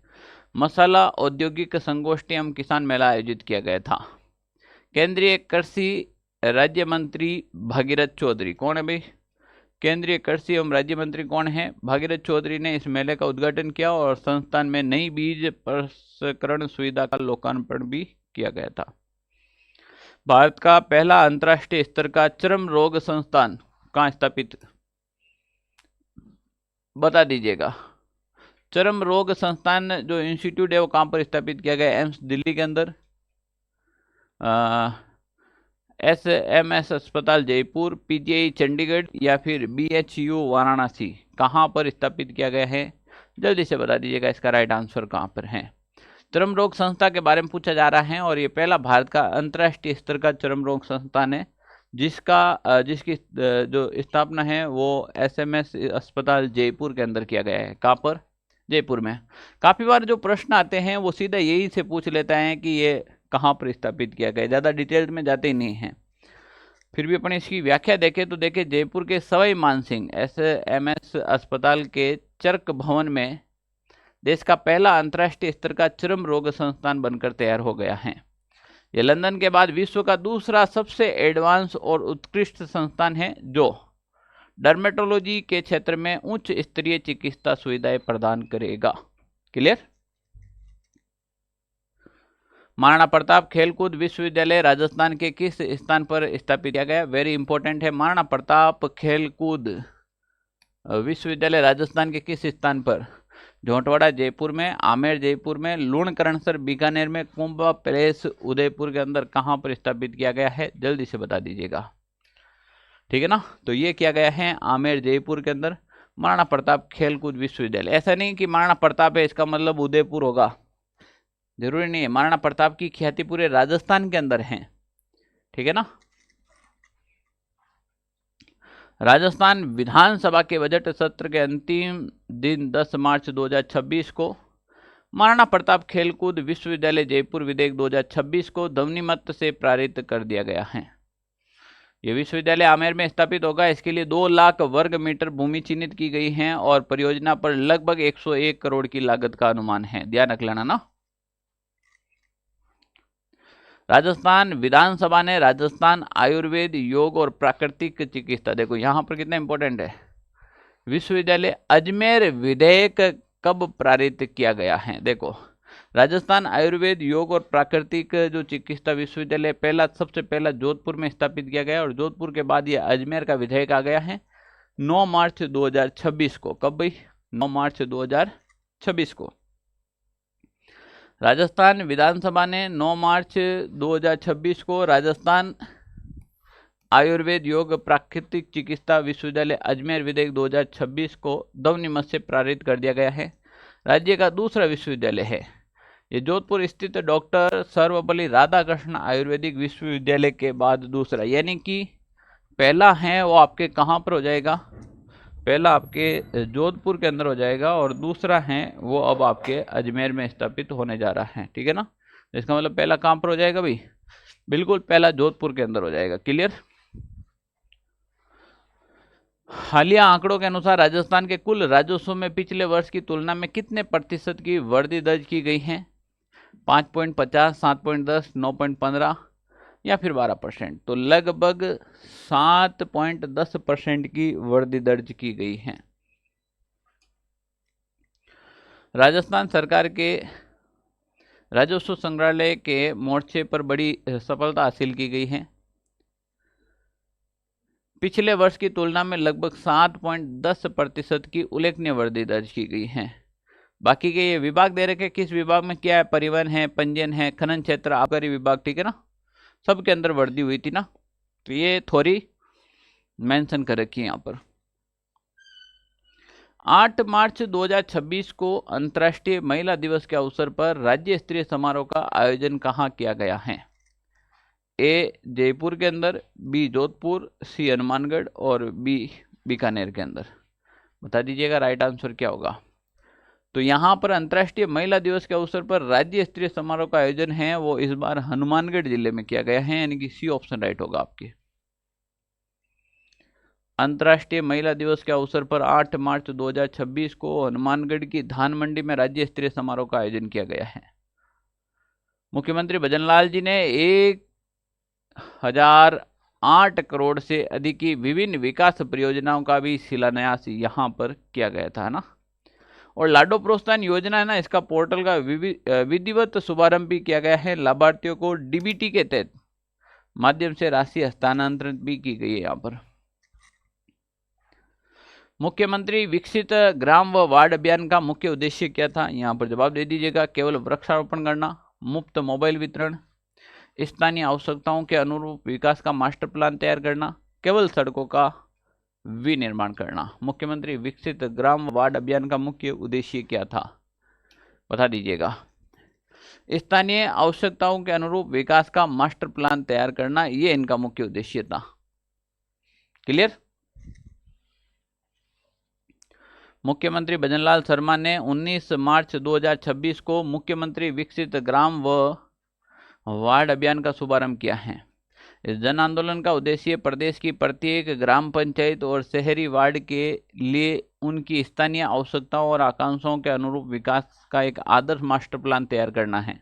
[SPEAKER 1] मसाला औद्योगिक संगोष्ठी एवं किसान मेला आयोजित किया गया था। केंद्रीय कृषि राज्य मंत्री भागीरथ चौधरी, कौन है भाई? केंद्रीय कृषि एवं राज्य मंत्री कौन है? भागीरथ चौधरी ने इस मेले का उद्घाटन किया और संस्थान में नई बीज प्रसंस्करण सुविधा का लोकार्पण भी किया गया था। भारत का पहला अंतर्राष्ट्रीय स्तर का चर्म रोग संस्थान कहाँ स्थापित? बता दीजिएगा। चर्म रोग संस्थान जो इंस्टीट्यूट है वो कहाँ पर स्थापित किया गया? एम्स दिल्ली के अंदर, SMS अस्पताल जयपुर, PGI चंडीगढ़ या फिर BHU वाराणसी? कहाँ पर स्थापित किया गया है? जल्दी से बता दीजिएगा इसका राइट आंसर कहाँ पर है। चर्म रोग संस्था के बारे में पूछा जा रहा है और ये पहला भारत का अंतर्राष्ट्रीय स्तर का चर्म रोग संस्थान है जिसकी जो स्थापना है वो SMS अस्पताल जयपुर के अंदर किया गया है। कहाँ पर? जयपुर में। काफ़ी बार जो प्रश्न आते हैं वो सीधा यही से पूछ लेता है कि ये कहाँ पर स्थापित किया गया, ज़्यादा डिटेल में जाते ही नहीं हैं। फिर भी अपन इसकी व्याख्या देखें तो देखिए, जयपुर के सवाई मानसिंह SMS अस्पताल के चर्क भवन में देश का पहला अंतर्राष्ट्रीय स्तर का चर्म रोग संस्थान बनकर तैयार हो गया है। यह लंदन के बाद विश्व का दूसरा सबसे एडवांस और उत्कृष्ट संस्थान है जो डर्मेटोलॉजी के क्षेत्र में उच्च स्तरीय चिकित्सा सुविधाएं प्रदान करेगा। क्लियर? महाराणा प्रताप खेलकूद विश्वविद्यालय राजस्थान के किस स्थान पर स्थापित किया गया? वेरी इंपॉर्टेंट है। महाराणा प्रताप खेलकूद विश्वविद्यालय राजस्थान के किस स्थान पर? झोंटवाड़ा जयपुर में, आमेर जयपुर में, लूणकरणसर बीकानेर में, कुंभ पैलेस उदयपुर के अंदर कहां पर स्थापित किया गया है? जल्दी से बता दीजिएगा, ठीक है ना। तो ये किया गया है आमेर जयपुर के अंदर महाराणा प्रताप खेलकूद विश्वविद्यालय। ऐसा नहीं कि महाराणा प्रताप है इसका मतलब उदयपुर होगा, जरूरी नहीं है। महाराणा प्रताप की ख्याति पूरे राजस्थान के अंदर है, ठीक है ना। राजस्थान विधानसभा के बजट सत्र के अंतिम दिन 10 मार्च 2026 को महाराणा प्रताप खेलकूद विश्वविद्यालय जयपुर विधेयक 2026 को ध्वनिमत से पारित कर दिया गया है। यह विश्वविद्यालय आमेर में स्थापित होगा। इसके लिए 2 लाख वर्ग मीटर भूमि चिन्हित की गई है और परियोजना पर लगभग 101 करोड़ की लागत का अनुमान है, ध्यान रख लेना ना। राजस्थान विधानसभा ने राजस्थान आयुर्वेद योग और प्राकृतिक चिकित्सा, देखो यहां पर कितना इंपॉर्टेंट है, विश्वविद्यालय अजमेर विधेयक कब पारित किया गया है? देखो राजस्थान आयुर्वेद योग और प्राकृतिक जो चिकित्सा विश्वविद्यालय सबसे पहला जोधपुर में स्थापित किया गया और जोधपुर के बाद ये अजमेर का विधेयक आ गया है 9 मार्च 2026 को। कब भाई? 9 मार्च 2026 को। राजस्थान विधानसभा ने 9 मार्च 2026 को राजस्थान आयुर्वेद योग प्राकृतिक चिकित्सा विश्वविद्यालय अजमेर विधेयक 2026 को ध्वनिमत से पारित कर दिया गया है। राज्य का दूसरा विश्वविद्यालय है ये जोधपुर स्थित डॉक्टर सर्वपल्ली राधाकृष्ण आयुर्वेदिक विश्वविद्यालय के बाद दूसरा, यानी कि पहला है वो आपके कहाँ पर हो जाएगा? पहला आपके जोधपुर के अंदर हो जाएगा और दूसरा है वो अब आपके अजमेर में स्थापित होने जा रहा है, ठीक है ना। इसका मतलब पहला कहाँ पर हो जाएगा भाई? बिल्कुल पहला जोधपुर के अंदर हो जाएगा। क्लियर? हालिया आंकड़ों के अनुसार राजस्थान के कुल राजस्व में पिछले वर्ष की तुलना में कितने प्रतिशत की वृद्धि दर्ज की गई है? 5.50, 7.10, 9.15 या फिर 12%। तो लगभग 7.10% की वृद्धि दर्ज की गई है। राजस्थान सरकार के राजस्व संग्रहालय के मोर्चे पर बड़ी सफलता हासिल की गई है। पिछले वर्ष की तुलना में लगभग 7.10% की उल्लेखनीय वृद्धि दर्ज की गई है। बाकी के ये विभाग दे रखे, किस विभाग में क्या है? परिवहन है, पंजीयन है, खनन क्षेत्र, आबकारी विभाग, ठीक है ना, सबके अंदर वृद्धि हुई थी ना। तो ये थोड़ी मेंशन कर रखी है यहाँ पर। 8 मार्च 2026 को अंतर्राष्ट्रीय महिला दिवस के अवसर पर राज्य स्तरीय समारोह का आयोजन कहाँ किया गया है? ए जयपुर के अंदर, बी जोधपुर, सी हनुमानगढ़ और बी बीकानेर के अंदर। बता दीजिएगा राइट आंसर क्या होगा। तो यहाँ पर अंतर्राष्ट्रीय महिला दिवस के अवसर पर राज्य स्तरीय समारोह का आयोजन है वो इस बार हनुमानगढ़ जिले में किया गया है, यानी कि सी ऑप्शन राइट होगा आपके। अंतर्राष्ट्रीय महिला दिवस के अवसर पर 8 मार्च 2026 को हनुमानगढ़ की धान मंडी में राज्य स्तरीय समारोह का आयोजन किया गया है। मुख्यमंत्री भजनलाल जी ने 1008 करोड़ से अधिक की विभिन्न विकास परियोजनाओं का भी शिलान्यास यहाँ पर किया गया था ना। और लाडो प्रोत्साहन योजना है ना, इसका पोर्टल का विधिवत शुभारंभ भी किया गया है। लाभार्थियों को डीबीटी के तहत माध्यम से राशि हस्तांतरित भी की गई है। यहाँ पर मुख्यमंत्री विकसित ग्राम व वार्ड अभियान का मुख्य उद्देश्य क्या था? यहाँ पर जवाब दे दीजिएगा। केवल वृक्षारोपण करना, मुफ्त मोबाइल वितरण, स्थानीय आवश्यकताओं के अनुरूप विकास का मास्टर प्लान तैयार करना, केवल सड़कों का विनिर्माण करना। मुख्यमंत्री विकसित ग्राम वार्ड अभियान का मुख्य उद्देश्य क्या था? बता दीजिएगा। स्थानीय आवश्यकताओं के अनुरूप विकास का मास्टर प्लान तैयार करना, ये इनका मुख्य उद्देश्य था। क्लियर? मुख्यमंत्री भजनलाल शर्मा ने 19 मार्च 2026 को मुख्यमंत्री विकसित ग्राम व वार्ड अभियान का शुभारंभ किया है। इस जन आंदोलन का उद्देश्य प्रदेश की प्रत्येक ग्राम पंचायत और शहरी वार्ड के लिए उनकी स्थानीय आवश्यकताओं और आकांक्षाओं के अनुरूप विकास का एक आदर्श मास्टर प्लान तैयार करना है।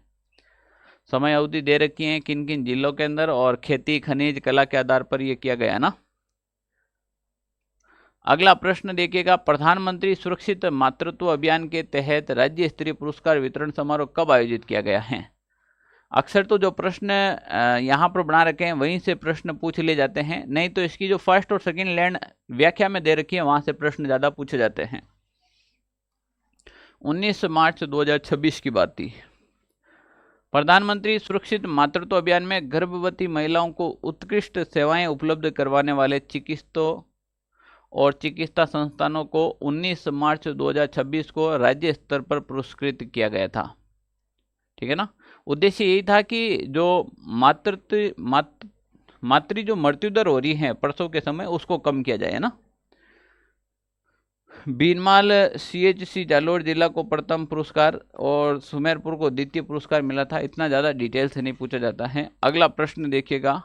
[SPEAKER 1] समय अवधि दे रखी है किन किन जिलों के अंदर और खेती, खनिज, कला के आधार पर यह किया गया ना। अगला प्रश्न देखिएगा, प्रधानमंत्री सुरक्षित मातृत्व अभियान के तहत राज्य स्तरीय पुरस्कार वितरण समारोह कब आयोजित किया गया है? अक्सर तो जो प्रश्न यहाँ पर बना रखे हैं वहीं से प्रश्न पूछ लिए जाते हैं, नहीं तो इसकी जो फर्स्ट और सेकंड लैंड व्याख्या में दे रखी है वहां से प्रश्न ज्यादा पूछे जाते हैं। 19 मार्च 2026 की बात थी। प्रधानमंत्री सुरक्षित मातृत्व अभियान में गर्भवती महिलाओं को उत्कृष्ट सेवाएं उपलब्ध करवाने वाले चिकित्सकों और चिकित्सा संस्थानों को 19 मार्च 2026 को राज्य स्तर पर पुरस्कृत किया गया था। ठीक है ना। उद्देश्य यही था कि जो मातृ जो मृत्यु दर हो रही है प्रसव के समय उसको कम किया जाए ना। बीनमाल CHC जालोर जिला को प्रथम पुरस्कार और सुमेरपुर को द्वितीय पुरस्कार मिला था। इतना ज़्यादा डिटेल से नहीं पूछा जाता है। अगला प्रश्न देखिएगा।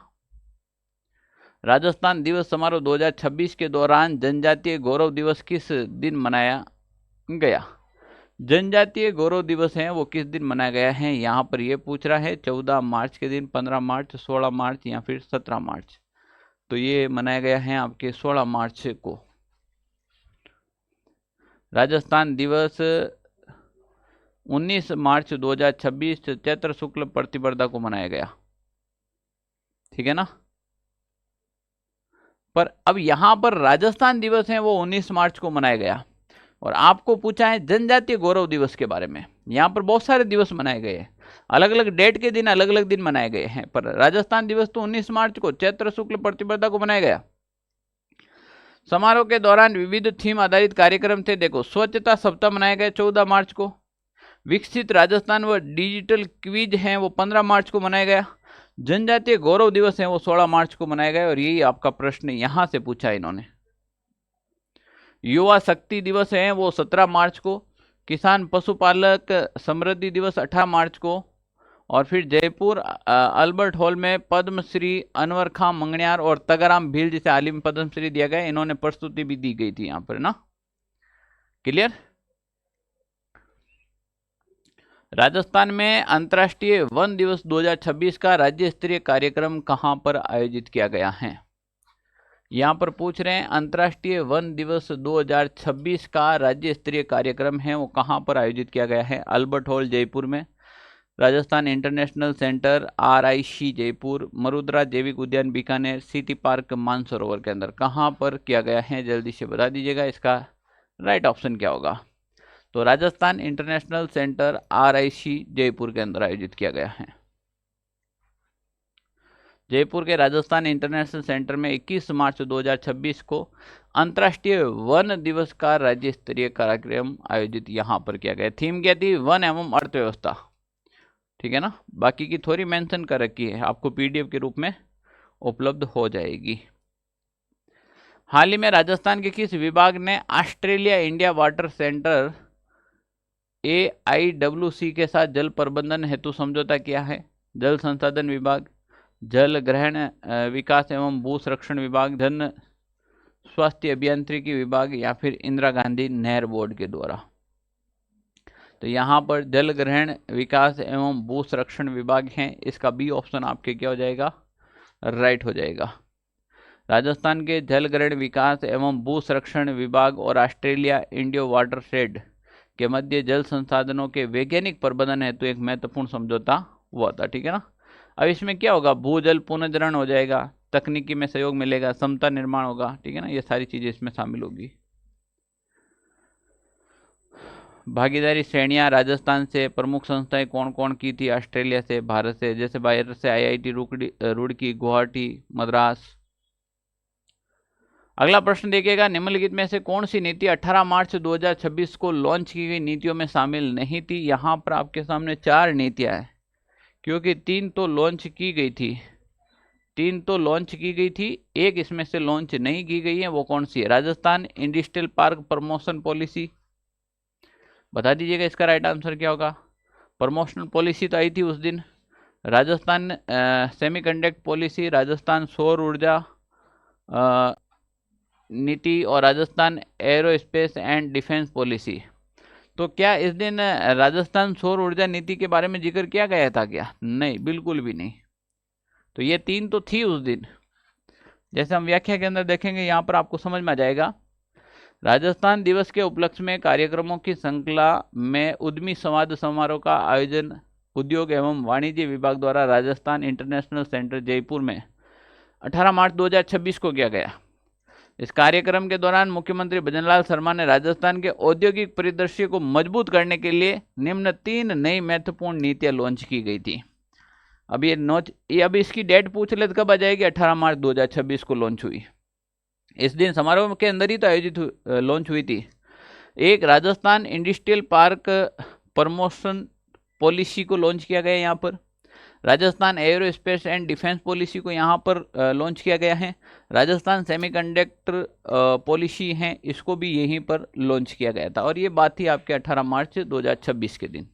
[SPEAKER 1] राजस्थान दिवस समारोह 2026 के दौरान जनजातीय गौरव दिवस किस दिन मनाया गया? जनजातीय गौरव दिवस है वो किस दिन मनाया गया है? यहाँ पर ये पूछ रहा है 14 मार्च के दिन, 15 मार्च, 16 मार्च या फिर 17 मार्च। तो ये मनाया गया है आपके 16 मार्च को। राजस्थान दिवस 19 मार्च 2026 चैत्र शुक्ल प्रतिपदा को मनाया गया। ठीक है ना। पर अब यहां पर राजस्थान दिवस है वो 19 मार्च को मनाया गया और आपको पूछा है जनजातीय गौरव दिवस के बारे में। यहां पर बहुत सारे दिवस मनाए गए हैं, अलग अलग डेट के दिन अलग अलग दिन मनाए गए हैं, पर राजस्थान दिवस तो 19 मार्च को चैत्र शुक्ल प्रतिपदा को मनाया गया। समारोह के दौरान विविध थीम आधारित कार्यक्रम थे। देखो, स्वच्छता सप्ताह मनाया गया 14 मार्च को। विकसित राजस्थान व डिजिटल क्विज है वो 15 मार्च को मनाया गया। जनजातीय गौरव दिवस है वो 16 मार्च को मनाया गया और यही आपका प्रश्न यहां से पूछा इन्होंने। युवा शक्ति दिवस है वो 17 मार्च को। किसान पशुपालक समृद्धि दिवस 18 मार्च को। और फिर जयपुर अल्बर्ट हॉल में पद्मश्री अनवर खां मंगनियार और तगाराम भील जिसे आलिम पद्मश्री दिया गया, इन्होंने प्रस्तुति भी दी गई थी यहाँ पर ना। क्लियर। राजस्थान में अंतर्राष्ट्रीय वन दिवस 2026 का राज्य स्तरीय कार्यक्रम कहां पर आयोजित किया गया है? यहाँ पर पूछ रहे हैं अंतर्राष्ट्रीय वन दिवस 2026 का राज्य स्तरीय कार्यक्रम है वो कहां पर आयोजित किया गया है? अल्बर्ट हॉल जयपुर में, Rajasthan international centre RIC Jaipur, Marudra Jaivik Udyan Bikaner, city park Mansarovar के अंदर। कहां पर किया गया है जल्दी से बता दीजिएगा, इसका राइट ऑप्शन क्या होगा? तो Rajasthan international centre RIC Jaipur के अंदर आयोजित किया गया है। जयपुर के राजस्थान इंटरनेशनल सेंटर में 21 मार्च 2026 को अंतर्राष्ट्रीय वन दिवस का राज्य स्तरीय कार्यक्रम आयोजित यहां पर किया गया। थीम क्या थी? वन एवं अर्थव्यवस्था। ठीक है ना। बाकी की थोड़ी मेंशन कर रखी है, आपको PDF के रूप में उपलब्ध हो जाएगी। हाल ही में राजस्थान के किस विभाग ने Australia India water centre AIWC के साथ जल प्रबंधन हेतु समझौता किया है? जल संसाधन विभाग, जल ग्रहण विकास एवं भू संरक्षण विभाग, जन स्वास्थ्य अभियांत्रिकी विभाग या फिर इंदिरा गांधी नहर बोर्ड के द्वारा? तो यहाँ पर जल ग्रहण विकास एवं भू संरक्षण विभाग है, इसका B ऑप्शन आपके क्या हो जाएगा? राइट हो जाएगा। राजस्थान के जल ग्रहण विकास एवं भू संरक्षण विभाग और ऑस्ट्रेलिया इंडियो वाटरशेड के मध्य जल संसाधनों के वैज्ञानिक प्रबंधन हेतु तो एक महत्वपूर्ण समझौता हुआ था। ठीक है ना। अब इसमें क्या होगा? भूजल पुनर्जनन हो जाएगा, तकनीकी में सहयोग मिलेगा, क्षमता निर्माण होगा। ठीक है ना, ये सारी चीजें इसमें शामिल होगी। भागीदारी श्रेणियां राजस्थान से प्रमुख संस्थाएं कौन कौन की थी? ऑस्ट्रेलिया से, भारत से, जैसे भारत से IIT रुड़की, गुवाहाटी, मद्रास। अगला प्रश्न देखिएगा, निम्नलिखित में से कौन सी नीति 18 मार्च 2026 को लॉन्च की गई नीतियों में शामिल नहीं थी? यहां पर आपके सामने 4 नीतियां हैं, क्योंकि 3 तो लॉन्च की गई थी, 3 तो लॉन्च की गई थी, एक इसमें से लॉन्च नहीं की गई है। वो कौन सी है? Rajasthan industrial park promotion policy. बता दीजिएगा इसका राइट आंसर क्या होगा? प्रमोशनल पॉलिसी तो आई थी उस दिन। राजस्थान सेमीकंडक्टर पॉलिसी, राजस्थान सौर ऊर्जा नीति और Rajasthan aerospace and defence policy. तो क्या इस दिन राजस्थान सौर ऊर्जा नीति के बारे में जिक्र किया गया था क्या? नहीं, बिल्कुल भी नहीं। तो ये 3 तो थी उस दिन। जैसे हम व्याख्या के अंदर देखेंगे, यहाँ पर आपको समझ में आ जाएगा। राजस्थान दिवस के उपलक्ष्य में कार्यक्रमों की श्रृंखला में उद्यमी संवाद समारोह का आयोजन उद्योग एवं वाणिज्य विभाग द्वारा राजस्थान इंटरनेशनल सेंटर जयपुर में 18 मार्च 2026 को किया गया। इस कार्यक्रम के दौरान मुख्यमंत्री भजनलाल शर्मा ने राजस्थान के औद्योगिक परिदृश्य को मजबूत करने के लिए निम्न 3 नई महत्वपूर्ण नीतियां लॉन्च की गई थी। अब इसकी डेट पूछ ले तो कब आ जाएगी? 18 मार्च 2026 को लॉन्च हुई। इस दिन समारोह के अंदर ही तो आयोजित लॉन्च हुई थी। एक, Rajasthan industrial park promotion policy को लॉन्च किया गया यहाँ पर। Rajasthan aerospace and defence policy को यहाँ पर लॉन्च किया गया है। राजस्थान सेमीकंडक्टर पॉलिसी है, इसको भी यहीं पर लॉन्च किया गया था। और ये बात थी आपके 18 मार्च 2026 के दिन।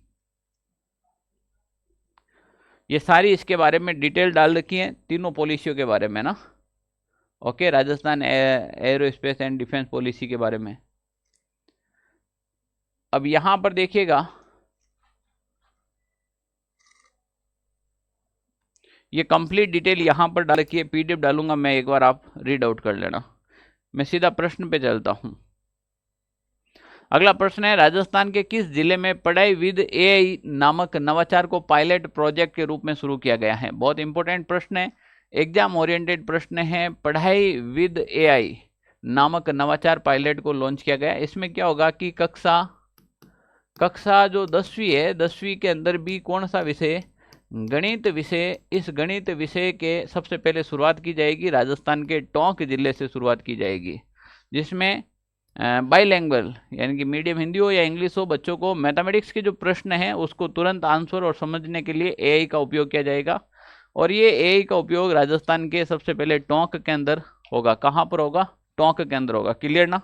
[SPEAKER 1] ये सारी इसके बारे में डिटेल डाल रखी है, तीनों पॉलिसियों के बारे में ना। Okay, Rajasthan aerospace and defence policy के बारे में। अब यहां पर देखिएगा, ये कंप्लीट डिटेल यहां पर डाल रखी है, पीडीएफ डालूंगा मैं, एक बार आप रीड आउट कर लेना। मैं सीधा प्रश्न पे चलता हूं। अगला प्रश्न है, राजस्थान के किस जिले में पढ़ाई विद एआई नामक नवाचार को पायलट प्रोजेक्ट के रूप में शुरू किया गया है? बहुत इंपॉर्टेंट प्रश्न है, एग्जाम ओरिएंटेड प्रश्न है। पढ़ाई विद एआई नामक नवाचार पायलट को लॉन्च किया गया। इसमें क्या होगा कि कक्षा जो 10वीं है, 10वीं के अंदर भी कौन सा विषय? गणित विषय। इस गणित विषय के सबसे पहले शुरुआत की जाएगी राजस्थान के टोंक जिले से शुरुआत की जाएगी, जिसमें बाईलैंग्वेज यानी कि मीडियम हिंदी हो या इंग्लिश हो, बच्चों को मैथमेटिक्स के जो प्रश्न हैं उसको तुरंत आंसर और समझने के लिए एआई का उपयोग किया जाएगा। और ये एआई का उपयोग राजस्थान के सबसे पहले टोंक के अंदर होगा। कहाँ पर होगा? टोंक के अंदर होगा। क्लियर ना?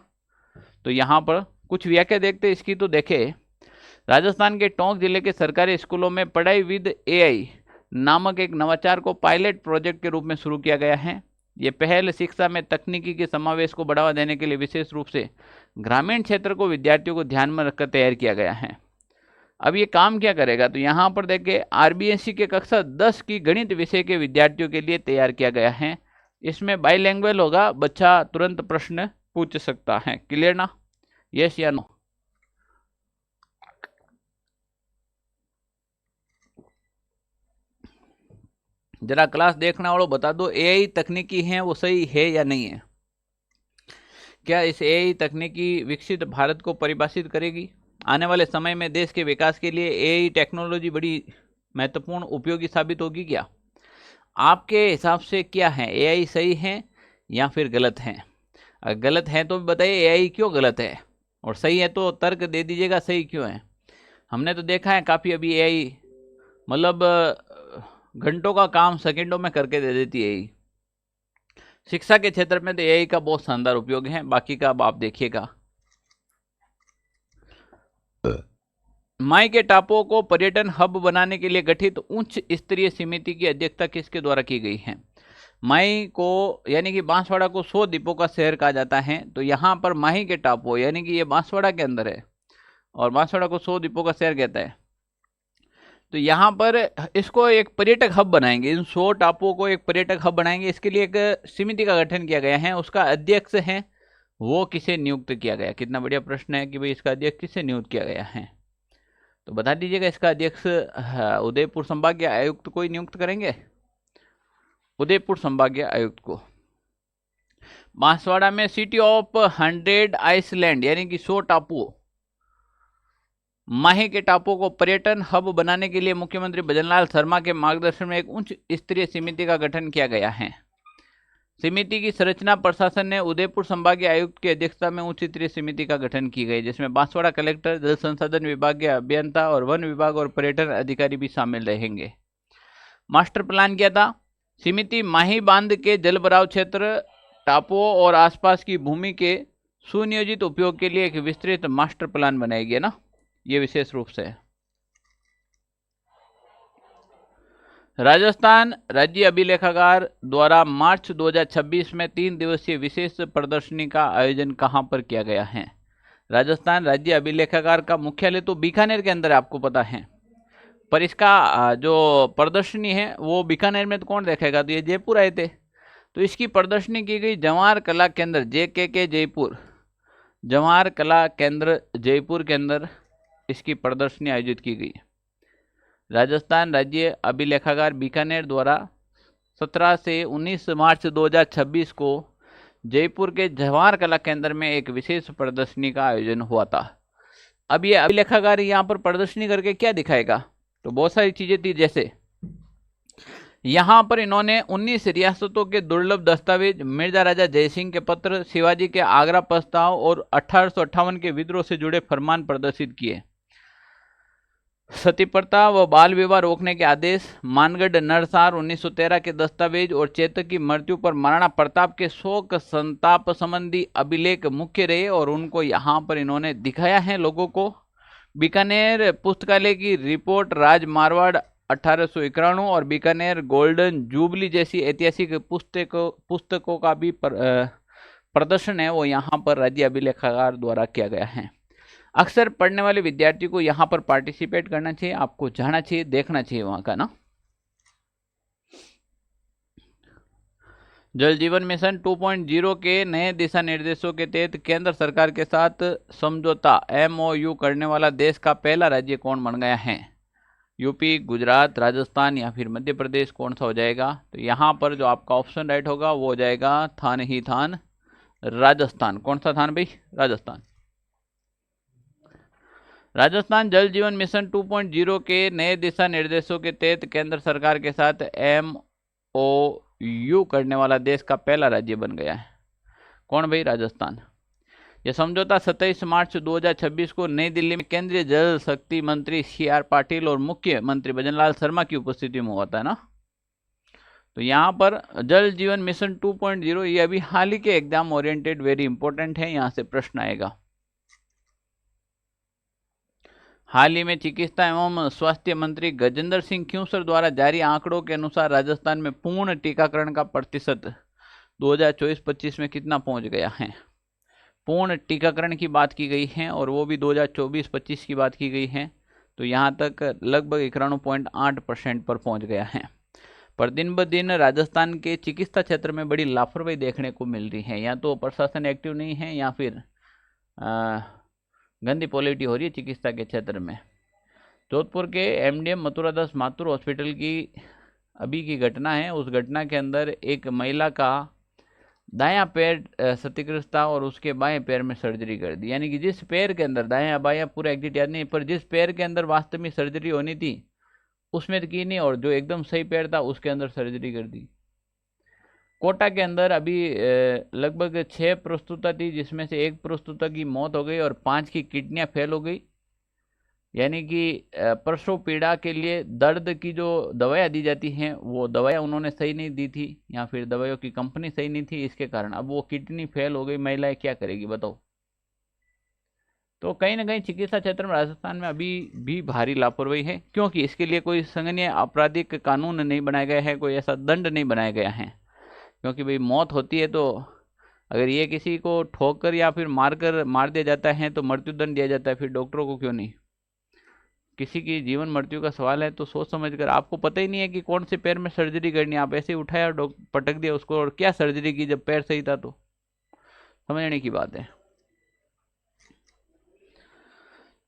[SPEAKER 1] तो यहाँ पर कुछ व्याख्या देखते इसकी। तो देखे, राजस्थान के टोंक जिले के सरकारी स्कूलों में पढ़ाई विद एआई नामक एक नवाचार को पायलट प्रोजेक्ट के रूप में शुरू किया गया है। ये पहल शिक्षा में तकनीकी के समावेश को बढ़ावा देने के लिए विशेष रूप से ग्रामीण क्षेत्र को विद्यार्थियों को ध्यान में रखकर तैयार किया गया है। अब ये काम क्या करेगा? तो यहाँ पर देखिए, आरबीएससी के कक्षा 10 की गणित विषय के विद्यार्थियों के लिए तैयार किया गया है। इसमें बाईलैंग्वेज होगा, बच्चा तुरंत प्रश्न पूछ सकता है। क्लियर ना? यस या नो? जरा क्लास देखने वालों बता दो, एआई तकनीकी है वो सही है या नहीं है? क्या इस एआई तकनीकी विकसित भारत को परिभाषित करेगी? आने वाले समय में देश के विकास के लिए एआई टेक्नोलॉजी बड़ी महत्वपूर्ण उपयोगी साबित होगी क्या? आपके हिसाब से क्या है, एआई सही है या फिर गलत है? अगर गलत है तो बताइए एआई क्यों गलत है, और सही है तो तर्क दे दीजिएगा सही क्यों है। हमने तो देखा है काफ़ी अभी एआई मतलब घंटों का काम सेकंडों में करके दे देती है एआई। शिक्षा के क्षेत्र में तो एआई का बहुत शानदार उपयोग है, बाकी का अब आप देखिएगा। माई के टापुओं को पर्यटन हब बनाने के लिए गठित उच्च स्तरीय समिति की अध्यक्षता किसके द्वारा की गई है? माही को यानी कि बांसवाड़ा को 100 द्वीपों का शहर कहा जाता है। तो यहाँ पर माही के टापू यानी कि ये बांसवाड़ा के अंदर है और बांसवाड़ा को 100 द्वीपों का शहर कहता है। तो यहाँ पर इसको एक पर्यटक हब बनाएंगे, इन 100 टापुओं को एक पर्यटक हब बनाएंगे। इसके लिए एक समिति का गठन किया गया है। उसका अध्यक्ष है वो किसे नियुक्त किया गया? कितना बढ़िया प्रश्न है कि भाई इसका अध्यक्ष किसे नियुक्त किया गया है, तो बता दीजिएगा। इसका अध्यक्ष उदयपुर संभागीय आयुक्त को ही नियुक्त करेंगे, उदयपुर संभागीय आयुक्त को। बांसवाड़ा में सिटी ऑफ 100 आइसलैंड यानी कि 100 टापुओं, माही के टापुओं को पर्यटन हब बनाने के लिए मुख्यमंत्री भजनलाल शर्मा के मार्गदर्शन में एक उच्च स्तरीय समिति का गठन किया गया है। समिति की संरचना प्रशासन ने उदयपुर संभागीय आयुक्त की अध्यक्षता में उच्च स्तरीय समिति का गठन की गई, जिसमें बांसवाड़ा कलेक्टर, जल संसाधन विभाग के अभियंता और वन विभाग और पर्यटन अधिकारी भी शामिल रहेंगे। मास्टर प्लान किया था। समिति माही बांध के जल भराव क्षेत्र, टापुओं और आसपास की भूमि के सुनियोजित उपयोग के लिए एक विस्तृत मास्टर प्लान बनाएगी ना, ये विशेष रूप से। राजस्थान राज्य अभिलेखागार द्वारा मार्च 2026 में 3 दिवसीय विशेष प्रदर्शनी का आयोजन कहां पर किया गया है? राजस्थान राज्य अभिलेखागार का मुख्यालय तो बीकानेर के अंदर है, आपको पता है, पर इसका जो प्रदर्शनी है वो बीकानेर में तो कौन देखेगा? तो ये जयपुर आए थे, तो इसकी प्रदर्शनी की गई जवाहर कला केंद्र JKK जयपुर, जवाहर कला केंद्र जयपुर के अंदर इसकी प्रदर्शनी आयोजित की गई। राजस्थान राज्य अभिलेखागार बीकानेर द्वारा 17 से 19 मार्च 2026 को जयपुर के जवाहर कला केंद्र में एक विशेष प्रदर्शनी का आयोजन हुआ था। अब ये अभिलेखागार यहाँ पर प्रदर्शनी करके क्या दिखाएगा, तो बहुत सारी चीजें थी। जैसे यहाँ पर इन्होंने 19 रियासतों के दुर्लभ दस्तावेज, मिर्जा राजा जयसिंह के पत्र, शिवाजी के आगरा प्रस्ताव और 1858 के विद्रोह से जुड़े फरमान प्रदर्शित किए। सती प्रथा व बाल विवाह रोकने के आदेश, मानगढ़ नरसार 1913 के दस्तावेज और चेतक की मृत्यु पर महाराणा प्रताप के शोक संताप संबंधी अभिलेख मुख्य रहे और उनको यहाँ पर इन्होंने दिखाया है लोगों को। बीकानेर पुस्तकालय की रिपोर्ट राज मारवाड़ 1891 और बीकानेर गोल्डन जुबली जैसी ऐतिहासिक पुस्तकों का भी प्रदर्शन है वो यहाँ पर राज्य अभिलेखागार द्वारा किया गया है। अक्सर पढ़ने वाले विद्यार्थी को यहाँ पर पार्टिसिपेट करना चाहिए, आपको जाना चाहिए, देखना चाहिए वहाँ का ना। जल जीवन मिशन 2.0 के नए दिशा निर्देशों के तहत केंद्र सरकार के साथ समझौता MOU करने वाला देश का पहला राज्य कौन बन गया है? यूपी, गुजरात, राजस्थान या फिर मध्य प्रदेश, कौन सा हो जाएगा? तो यहाँ पर जो आपका ऑप्शन राइट होगा वो हो जाएगा थान ही थान, राजस्थान। कौन सा थान भाई? राजस्थान। राजस्थान जल जीवन मिशन 2.0 के नए दिशा निर्देशों के तहत केंद्र सरकार के साथ MOU करने वाला देश का पहला राज्य बन गया है। कौन भाई? राजस्थान। यह समझौता 27 मार्च 2026 को नई दिल्ली में केंद्रीय जल शक्ति मंत्री CR पाटिल और मुख्यमंत्री भजनलाल शर्मा की उपस्थिति में हुआ था ना। तो यहाँ पर जल जीवन मिशन 2.0 ये अभी हाल ही के एग्जाम ओरिएंटेड वेरी इंपॉर्टेंट है, यहाँ से प्रश्न आएगा। हाल ही में चिकित्सा एवं स्वास्थ्य मंत्री गजेंद्र सिंह खींवसर द्वारा जारी आंकड़ों के अनुसार राजस्थान में पूर्ण टीकाकरण का प्रतिशत 2024-25 में कितना पहुंच गया है? पूर्ण टीकाकरण की बात की गई है और वो भी 2024-25 की बात की गई है। तो यहाँ तक लगभग 91.8% पर पहुँच गया है। पर दिन ब दिन राजस्थान के चिकित्सा क्षेत्र में बड़ी लापरवाही देखने को मिल रही है। या तो प्रशासन एक्टिव नहीं है या फिर गंदी पॉलिटी हो रही है चिकित्सा के क्षेत्र में। जोधपुर के MDM मथुरादास माथुर हॉस्पिटल की अभी की घटना है। उस घटना के अंदर एक महिला का दायां पैर क्षतिग्रस्त था और उसके बाएं पैर में सर्जरी कर दी। यानी कि जिस पैर के अंदर, दायां बायां पूरा एग्जिट याद नहीं, पर जिस पैर के अंदर वास्तव में सर्जरी होनी थी उसमें तो की नहीं, और जो एकदम सही पैर था उसके अंदर सर्जरी कर दी। कोटा के अंदर अभी लगभग 6 प्रस्तुता थी, जिसमें से एक प्रस्तुता की मौत हो गई और 5 की किडनियां फेल हो गई। यानी कि प्रसव पीड़ा के लिए दर्द की जो दवाइयाँ दी जाती हैं वो दवाइयाँ उन्होंने सही नहीं दी थी, या फिर दवाइयों की कंपनी सही नहीं थी, इसके कारण अब वो किडनी फेल हो गई। महिलाएं क्या करेगी बताओ? तो कहीं ना कहीं चिकित्सा क्षेत्र में राजस्थान में अभी भी भारी लापरवाही है, क्योंकि इसके लिए कोई संघनीय आपराधिक कानून नहीं बनाया गया है, कोई ऐसा दंड नहीं बनाया गया है। क्योंकि भाई मौत होती है तो अगर ये किसी को ठोकर या फिर मार दिया जाता है तो मृत्युदंड दिया जाता है, फिर डॉक्टरों को क्यों नहीं? किसी की जीवन मृत्यु का सवाल है तो सोच समझ कर, आपको पता ही नहीं है कि कौन से पैर में सर्जरी करनी है, आप ऐसे ही उठाया और पटक दिया उसको, और क्या सर्जरी की जब पैर सही था? तो समझने की बात है।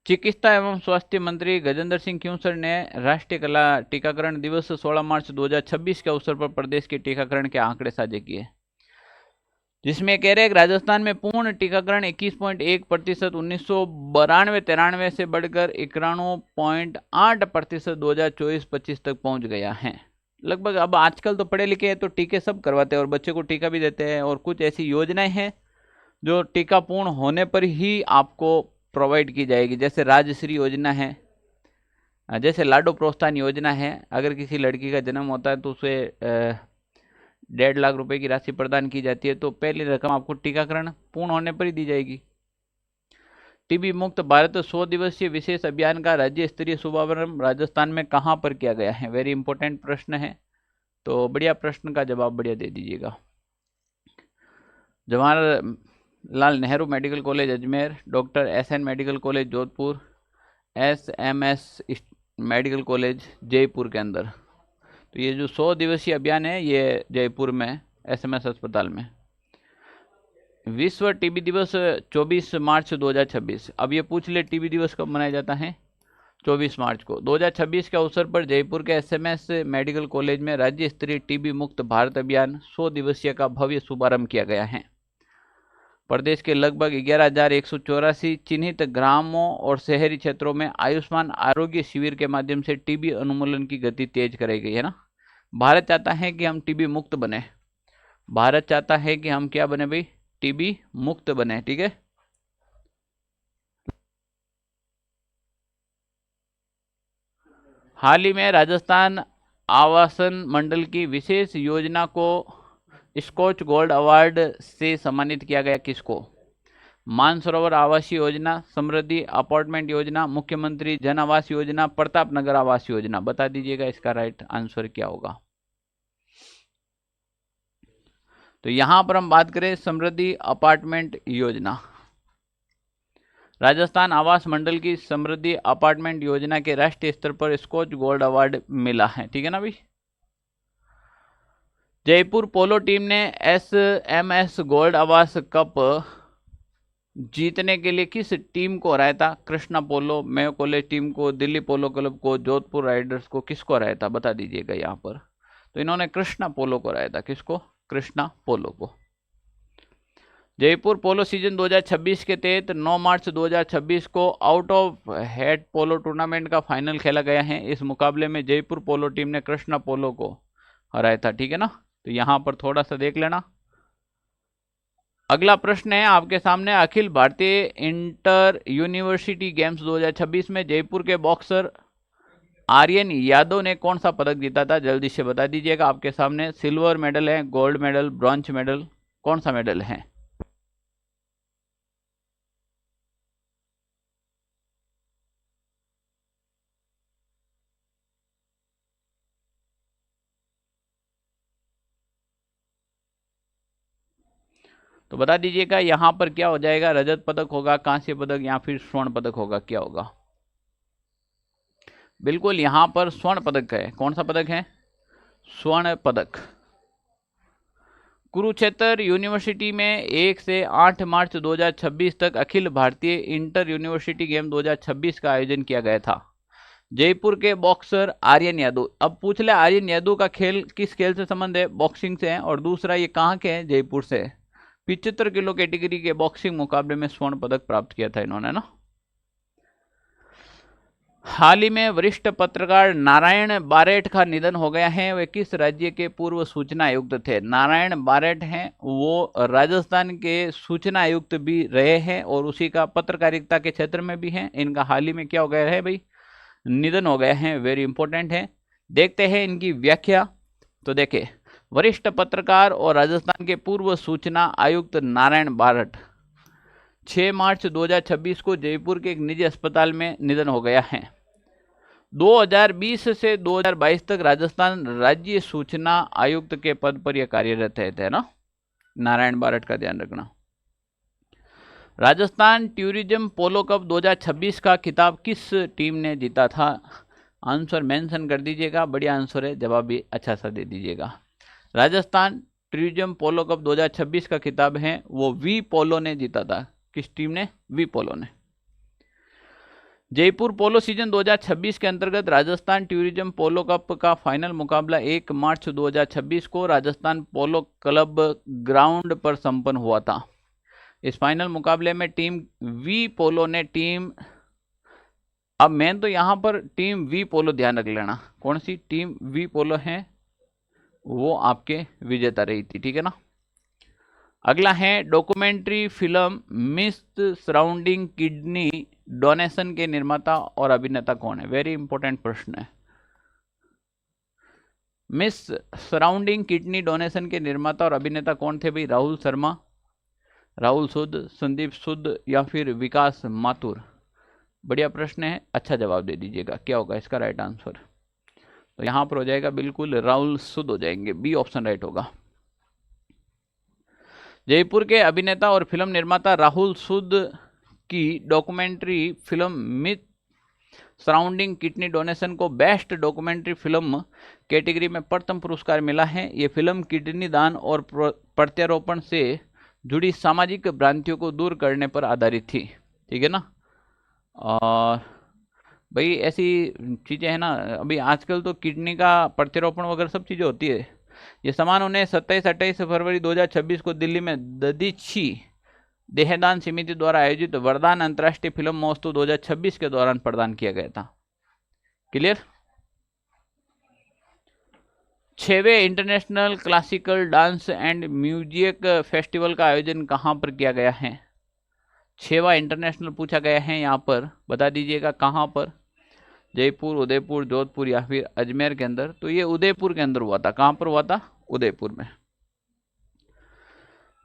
[SPEAKER 1] चिकित्सा एवं स्वास्थ्य मंत्री गजेंद्र सिंह खींवसर ने राष्ट्रीय कला टीकाकरण दिवस 16 मार्च 2026 के अवसर पर प्रदेश के टीकाकरण के आंकड़े साझे किए, जिसमें कह रहे हैं कि राजस्थान में पूर्ण टीकाकरण 21.1% 1992-93 से बढ़कर 91.8% 2024-25 तक पहुंच गया है। लगभग अब आजकल तो पढ़े लिखे हैं तो टीके सब करवाते हैं और बच्चे को टीका भी देते हैं, और कुछ ऐसी योजनाएं हैं जो टीका पूर्ण होने पर ही आपको प्रोवाइड की जाएगी। जैसे राजश्री योजना है, जैसे लाडो प्रोत्साहन योजना है। अगर किसी लड़की का जन्म होता है तो उसे 1.5 लाख रुपए की राशि प्रदान की जाती है, तो पहली रकम आपको टीकाकरण पूर्ण होने पर ही दी जाएगी। टीबी मुक्त भारत 100 दिवसीय विशेष अभियान का राज्य स्तरीय शुभारंभ राजस्थान में कहां पर किया गया है? वेरी इंपॉर्टेंट प्रश्न है, तो बढ़िया प्रश्न का जवाब बढ़िया दे दीजिएगा। Jawaharlal Nehru medical college Ajmer, doctor SN medical college Jodhpur, SMS medical college Jaipur के अंदर। तो ये जो 100 दिवसीय अभियान है ये जयपुर में SMS अस्पताल में। विश्व टीबी दिवस 24 मार्च 2026। अब ये पूछ ले टीबी दिवस कब मनाया जाता है? 24 मार्च को 2026 के अवसर पर जयपुर के एसएमएस मेडिकल कॉलेज में राज्य स्तरीय टीबी मुक्त भारत अभियान 100 दिवसीय का भव्य शुभारंभ किया गया है। प्रदेश के लगभग 11,184 चिन्हित ग्रामों और शहरी क्षेत्रों में आयुष्मान आरोग्य शिविर के माध्यम से टीबी उन्मूलन की गति तेज कराई गई है ना। भारत चाहता है कि हम टीबी मुक्त बने, भारत चाहता है कि हम क्या बने भाई, टीबी मुक्त बने। ठीक है, हाल ही में राजस्थान आवासन मंडल की विशेष योजना को स्कॉच गोल्ड अवार्ड से सम्मानित किया गया। किसको? मानसरोवर आवास योजना, समृद्धि अपार्टमेंट योजना, मुख्यमंत्री जन आवास योजना, प्रताप नगर आवास योजना। बता दीजिएगा इसका राइट आंसर क्या होगा। तो यहां पर हम बात करें समृद्धि अपार्टमेंट योजना, राजस्थान आवास मंडल की समृद्धि अपार्टमेंट योजना के राष्ट्रीय स्तर पर स्कॉच गोल्ड अवार्ड मिला है। ठीक है ना भाई। जयपुर पोलो टीम ने SMS गोल्ड आवास कप जीतने के लिए किस टीम को हराया था? कृष्णा पोलो, मेयो कॉलेज टीम को, दिल्ली पोलो क्लब को, जोधपुर राइडर्स को, किसको हराया था? बता दीजिएगा यहाँ पर। तो इन्होंने कृष्णा पोलो को हराया था। किसको? कृष्णा पोलो को। जयपुर पोलो सीजन 2026 के तहत 9 मार्च 2026 को out of head polo tournament का फाइनल खेला गया है। इस मुकाबले में जयपुर पोलो टीम ने कृष्णा पोलो को हराया था। ठीक है ना, तो यहां पर थोड़ा सा देख लेना। अगला प्रश्न है आपके सामने, Akhil Bharatiya inter university games 2026 में जयपुर के बॉक्सर आर्यन यादव ने कौन सा पदक जीता था? जल्दी से बता दीजिएगा। आपके सामने सिल्वर मेडल है, गोल्ड मेडल, ब्रॉन्ज मेडल, कौन सा मेडल है? तो बता दीजिएगा यहां पर क्या हो जाएगा। रजत पदक होगा, कांस्य पदक या फिर स्वर्ण पदक होगा, क्या होगा? बिल्कुल यहां पर स्वर्ण पदक है। कौन सा पदक है? स्वर्ण पदक। कुरुक्षेत्र यूनिवर्सिटी में 1 से 8 मार्च 2026 तक Akhil Bharatiya inter university game 2026 का आयोजन किया गया था। जयपुर के बॉक्सर आर्यन यादव, अब पूछ ले आर्यन यादव का खेल किस खेल से संबंध है? बॉक्सिंग से है। और दूसरा ये कहाँ के हैं? जयपुर से। 75 किलो कैटेगरी के बॉक्सिंग मुकाबले में स्वर्ण पदक प्राप्त किया था इन्होंने ना। हाल ही में वरिष्ठ पत्रकार नारायण बारेठ का निधन हो गया है। वे किस राज्य के पूर्व सूचना आयुक्त थे? नारायण बारेठ हैं, वो राजस्थान के सूचना आयुक्त भी रहे हैं और उसी का पत्रकारिता के क्षेत्र में भी हैं। इनका हाल ही में क्या हो गया है भाई? निधन हो गए हैं। वेरी इंपॉर्टेंट है। देखते हैं इनकी व्याख्या। तो देखें, वरिष्ठ पत्रकार और राजस्थान के पूर्व सूचना आयुक्त नारायण बारेठ 6 मार्च 2026 को जयपुर के एक निजी अस्पताल में निधन हो गया है। 2020 से 2022 तक राजस्थान राज्य सूचना आयुक्त के पद पर यह कार्यरत थे ना। नारायण बारेठ का ध्यान रखना। राजस्थान टूरिज्म पोलो कप 2026 का खिताब किस टीम ने जीता था? आंसर मेंशन कर दीजिएगा। बढ़िया आंसर है, जवाब भी अच्छा सा दे दीजिएगा। राजस्थान टूरिज्म पोलो कप 2026 का खिताब है वो वी पोलो ने जीता था। किस टीम ने? वी पोलो ने। जयपुर पोलो सीजन 2026 के अंतर्गत राजस्थान टूरिज्म पोलो कप का फाइनल मुकाबला 1 मार्च 2026 को राजस्थान पोलो क्लब ग्राउंड पर संपन्न हुआ था। इस फाइनल मुकाबले में टीम वी पोलो ने अब मेन तो यहां पर टीम वी पोलो ध्यान रख लेना, कौन सी टीम वी पोलो है वो आपके विजेता रही थी। ठीक है ना। अगला है documentary film miss surrounding kidney donation के निर्माता और अभिनेता कौन है? वेरी इंपॉर्टेंट प्रश्न है। मिस सराउंडिंग किडनी डोनेशन के निर्माता और अभिनेता कौन थे भाई? राहुल शर्मा, राहुल सूद, संदीप सूद या फिर विकास माथुर? बढ़िया प्रश्न है, अच्छा जवाब दे दीजिएगा। क्या होगा इसका राइट आंसर? तो यहां पर हो जाएगा बिल्कुल राहुल सूद हो जाएंगे। बी ऑप्शन राइट होगा। जयपुर के अभिनेता और फिल्म निर्माता राहुल सूद की documentary film miss surrounding kidney donation को बेस्ट डॉक्यूमेंट्री फिल्म कैटेगरी में प्रथम पुरस्कार मिला है। ये फिल्म किडनी दान और प्रत्यारोपण से जुड़ी सामाजिक भ्रांतियों को दूर करने पर आधारित थी। ठीक है ना। और भाई ऐसी चीज़ें हैं ना, अभी आजकल तो किडनी का प्रत्यारोपण वगैरह सब चीज़ें होती है। ये सामान उन्हें 27-28 फरवरी 2026 को दिल्ली में ददीची देहदान समिति द्वारा आयोजित वरदान अंतर्राष्ट्रीय फिल्म महोत्सव 2026 के दौरान प्रदान किया गया था। क्लियर। 6वें international classical dance and music festival का आयोजन कहाँ पर किया गया है? 6वां इंटरनेशनल पूछा गया है यहाँ पर, बता दीजिएगा कहाँ पर। जयपुर, उदयपुर, जोधपुर या फिर अजमेर के अंदर। तो ये उदयपुर के अंदर हुआ था। कहाँ पर हुआ था? उदयपुर में।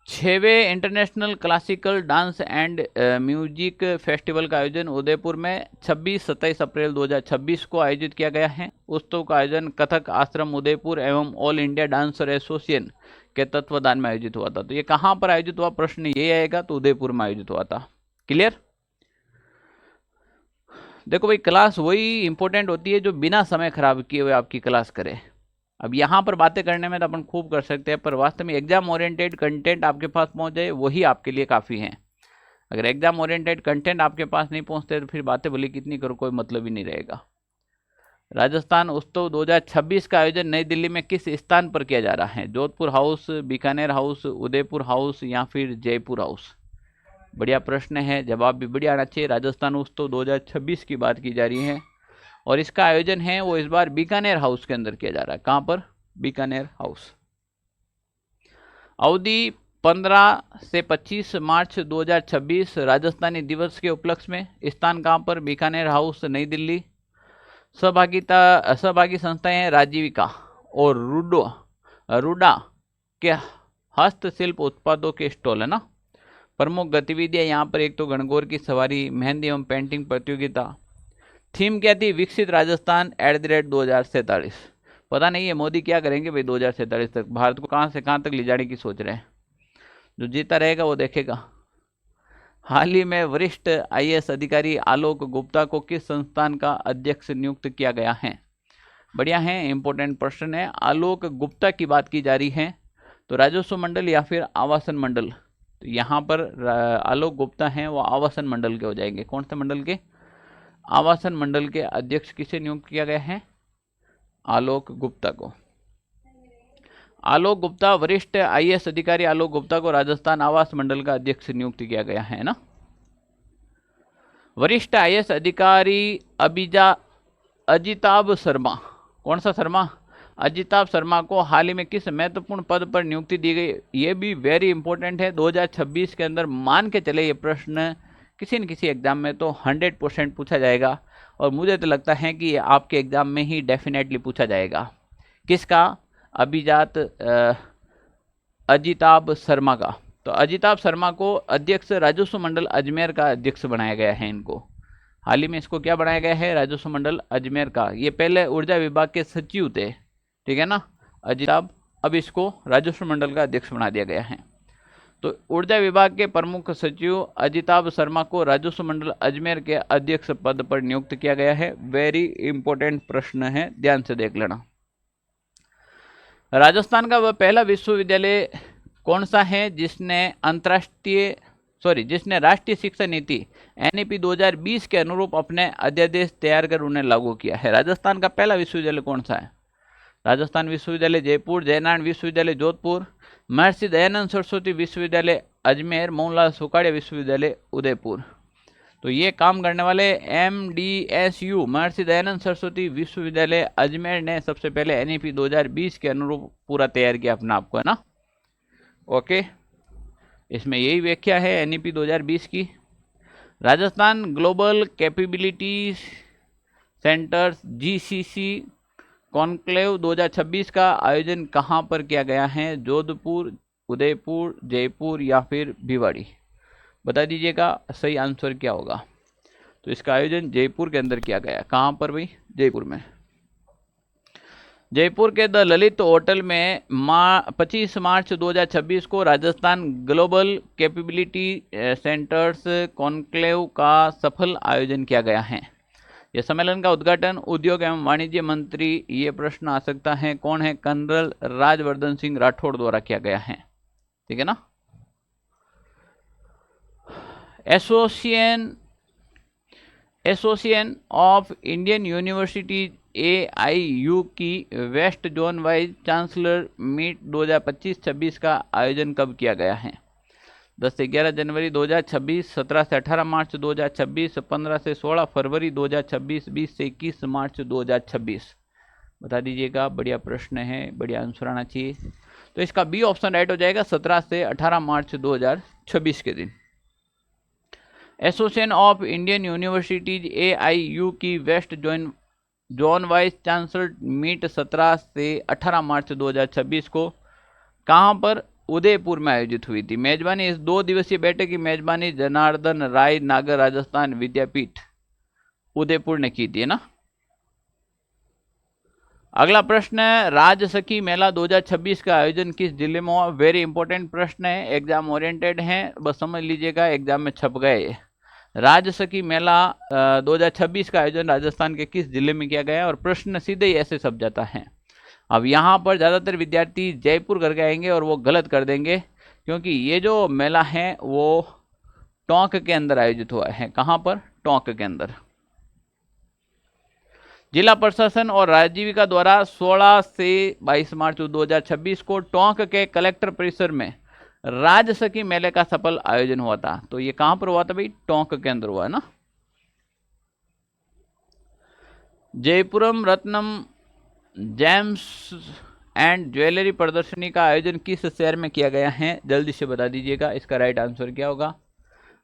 [SPEAKER 1] 6वें international classical dance and music festival का आयोजन उदयपुर में 26-27 अप्रैल 2026 को आयोजित किया गया है। उत्सव का आयोजन कथक आश्रम उदयपुर एवं ऑल इंडिया डांसर एसोसिएशन के तत्वाधान में आयोजित हुआ था। तो ये कहाँ पर आयोजित हुआ, प्रश्न ये आएगा, तो उदयपुर में आयोजित हुआ था। क्लियर। देखो भाई, क्लास वही इंपॉर्टेंट होती है जो बिना समय खराब किए हुए आपकी क्लास करे। अब यहाँ पर बातें करने में तो अपन खूब कर सकते हैं, पर वास्तव में एग्जाम ओरिएंटेड कंटेंट आपके पास पहुँच जाए वही आपके लिए काफ़ी है। अगर एग्जाम ओरिएंटेड कंटेंट आपके पास नहीं पहुँचते तो फिर बातें भले कितनी करो, कोई मतलब ही नहीं रहेगा। राजस्थान उत्सव 2026 का आयोजन नई दिल्ली में किस स्थान पर किया जा रहा है? Jodhpur house, Bikaner house, Udaipur house या फिर जयपुर हाउस? बढ़िया प्रश्न है, जवाब भी बढ़िया आना चाहिए। राजस्थान उत्सव 2026 की बात की जा रही है और इसका आयोजन है वो इस बार बीकानेर हाउस के अंदर किया जा रहा है। कहाँ पर? बीकानेर हाउस। अवधि 15 से 25 मार्च 2026 राजस्थानी दिवस के उपलक्ष्य में। स्थान कहाँ पर? बीकानेर हाउस, नई दिल्ली। सहभागी संस्थाएं हैं राजीविका और रूडा के हस्तशिल्प उत्पादों के स्टॉल है ना। प्रमुख गतिविधियां यहाँ पर एक तो गणगौर की सवारी, मेहंदी एवं पेंटिंग प्रतियोगिता। थीम क्या थी? विकसित राजस्थान @ 2047। पता नहीं है मोदी क्या करेंगे भाई 2047 तक, भारत को कहाँ से कहाँ तक ले जाने की सोच रहे हैं। जो जीता रहेगा वो देखेगा। हाल ही में वरिष्ठ IAS अधिकारी आलोक गुप्ता को किस संस्थान का अध्यक्ष नियुक्त किया गया है? बढ़िया है, इंपॉर्टेंट प्रश्न है। आलोक गुप्ता की बात की जा रही है तो राजस्व मंडल या फिर आवासन मंडल। तो यहाँ पर आलोक गुप्ता हैं वो आवासन मंडल के हो जाएंगे। कौन से मंडल के? आवासन मंडल के अध्यक्ष किसे नियुक्त किया गया है? आलोक गुप्ता को। आलोक गुप्ता, वरिष्ठ IAS अधिकारी आलोक गुप्ता को राजस्थान आवास मंडल का अध्यक्ष नियुक्त किया गया है ना। वरिष्ठ IAS अधिकारी अजिताभ शर्मा। कौन सा शर्मा? अजिताभ शर्मा को हाल ही में किस महत्वपूर्ण पद पर नियुक्ति दी गई? ये भी वेरी इंपॉर्टेंट है। 2026 के अंदर मान के चले ये प्रश्न किसी न किसी एग्जाम में तो 100% पूछा जाएगा और मुझे तो लगता है कि ये आपके एग्जाम में ही डेफिनेटली पूछा जाएगा। किसका? अजिताभ शर्मा का। तो अजिताभ शर्मा को अध्यक्ष राजस्व मंडल अजमेर का अध्यक्ष बनाया गया है। इनको हाल ही में इसको क्या बनाया गया है? राजस्व मंडल अजमेर का। ये पहले ऊर्जा विभाग के सचिव थे, ठीक है ना, अजिताभ। अब इसको राजस्व मंडल का अध्यक्ष बना दिया गया है। तो ऊर्जा विभाग के प्रमुख सचिव अजिताभ शर्मा को राजस्व मंडल अजमेर के अध्यक्ष पद पर नियुक्त किया गया है। वेरी इंपॉर्टेंट प्रश्न है, ध्यान से देख लेना। राजस्थान का वह पहला विश्वविद्यालय कौन सा है जिसने राष्ट्रीय शिक्षा नीति NEP 2020 के अनुरूप अपने अध्यादेश तैयार कर उन्हें लागू किया है? राजस्थान का पहला विश्वविद्यालय कौन सा है? राजस्थान विश्वविद्यालय जयपुर, जयनारायण विश्वविद्यालय जोधपुर, महर्षि दयानंद सरस्वती विश्वविद्यालय अजमेर, मोहनलाल सुखाड़िया विश्वविद्यालय उदयपुर। तो ये काम करने वाले MDSU महर्षि दयानंद सरस्वती विश्वविद्यालय अजमेर ने सबसे पहले NEP 2020 के अनुरूप पूरा तैयार किया अपना आपको, है ना। ओके, इसमें यही व्याख्या है NEP 2020 की। Rajasthan global capability centres GCC conclave 2026 का आयोजन कहाँ पर किया गया है? जोधपुर, उदयपुर, जयपुर या फिर भिवाड़ी? बता दीजिएगा सही आंसर क्या होगा। तो इसका आयोजन जयपुर के अंदर किया गया। कहाँ पर भाई? जयपुर में। जयपुर के द ललित होटल में 25 मार्च 2026 को Rajasthan global capability centres conclave का सफल आयोजन किया गया है। यह सम्मेलन का उद्घाटन उद्योग एवं वाणिज्य मंत्री, ये प्रश्न आ सकता है, कौन है? कर्नल राजवर्धन सिंह राठौड़ द्वारा किया गया है, ठीक है ना। Association of Indian universities AIU की west zone vice chancellor meet 2025-26 का आयोजन कब किया गया है? 10 से 11 जनवरी 2026, 17 से 18 मार्च 2026, 15 से 16 फरवरी 2026, 20 से 21 मार्च 2026। बता दीजिएगा। बढ़िया प्रश्न है, बढ़िया आंसर आना चाहिए। तो इसका बी ऑप्शन राइट हो जाएगा, 17 से 18 मार्च 2026 के दिन। Association of Indian universities AIU की west zone vice chancellor meet 17 से 18 मार्च 2026 को कहां पर? उदयपुर में आयोजित हुई थी। मेजबानी इस 2 दिवसीय बैठक की मेजबानी जनार्दन राय नागर राजस्थान विद्यापीठ उदयपुर ने की थी, है ना। अगला प्रश्न है, राजसखी मेला 2026 का आयोजन किस जिले में हुआ? वेरी इंपॉर्टेंट प्रश्न है, एग्जाम ओरिएंटेड है, बस समझ लीजिएगा, एग्जाम में छप गए। राजसखी मेला 2026 का आयोजन राजस्थान के किस जिले में किया गया है? और प्रश्न सीधे ही ऐसे सब जाता है। अब यहाँ पर ज़्यादातर विद्यार्थी जयपुर करके आएंगे और वो गलत कर देंगे, क्योंकि ये जो मेला है वो टोंक के अंदर आयोजित हुआ है। कहाँ पर? टोंक के अंदर। जिला प्रशासन और राजीविका द्वारा 16 से 22 मार्च 2026 को टोंक के कलेक्टर परिसर में राजसखी मेले का सफल आयोजन हुआ था। तो ये कहां पर हुआ था भाई? टोंक के अंदर हुआ है ना। जयपुरम रत्नम जेम्स एंड ज्वेलरी प्रदर्शनी का आयोजन किस शहर में किया गया है? जल्दी से बता दीजिएगा, इसका राइट आंसर क्या होगा।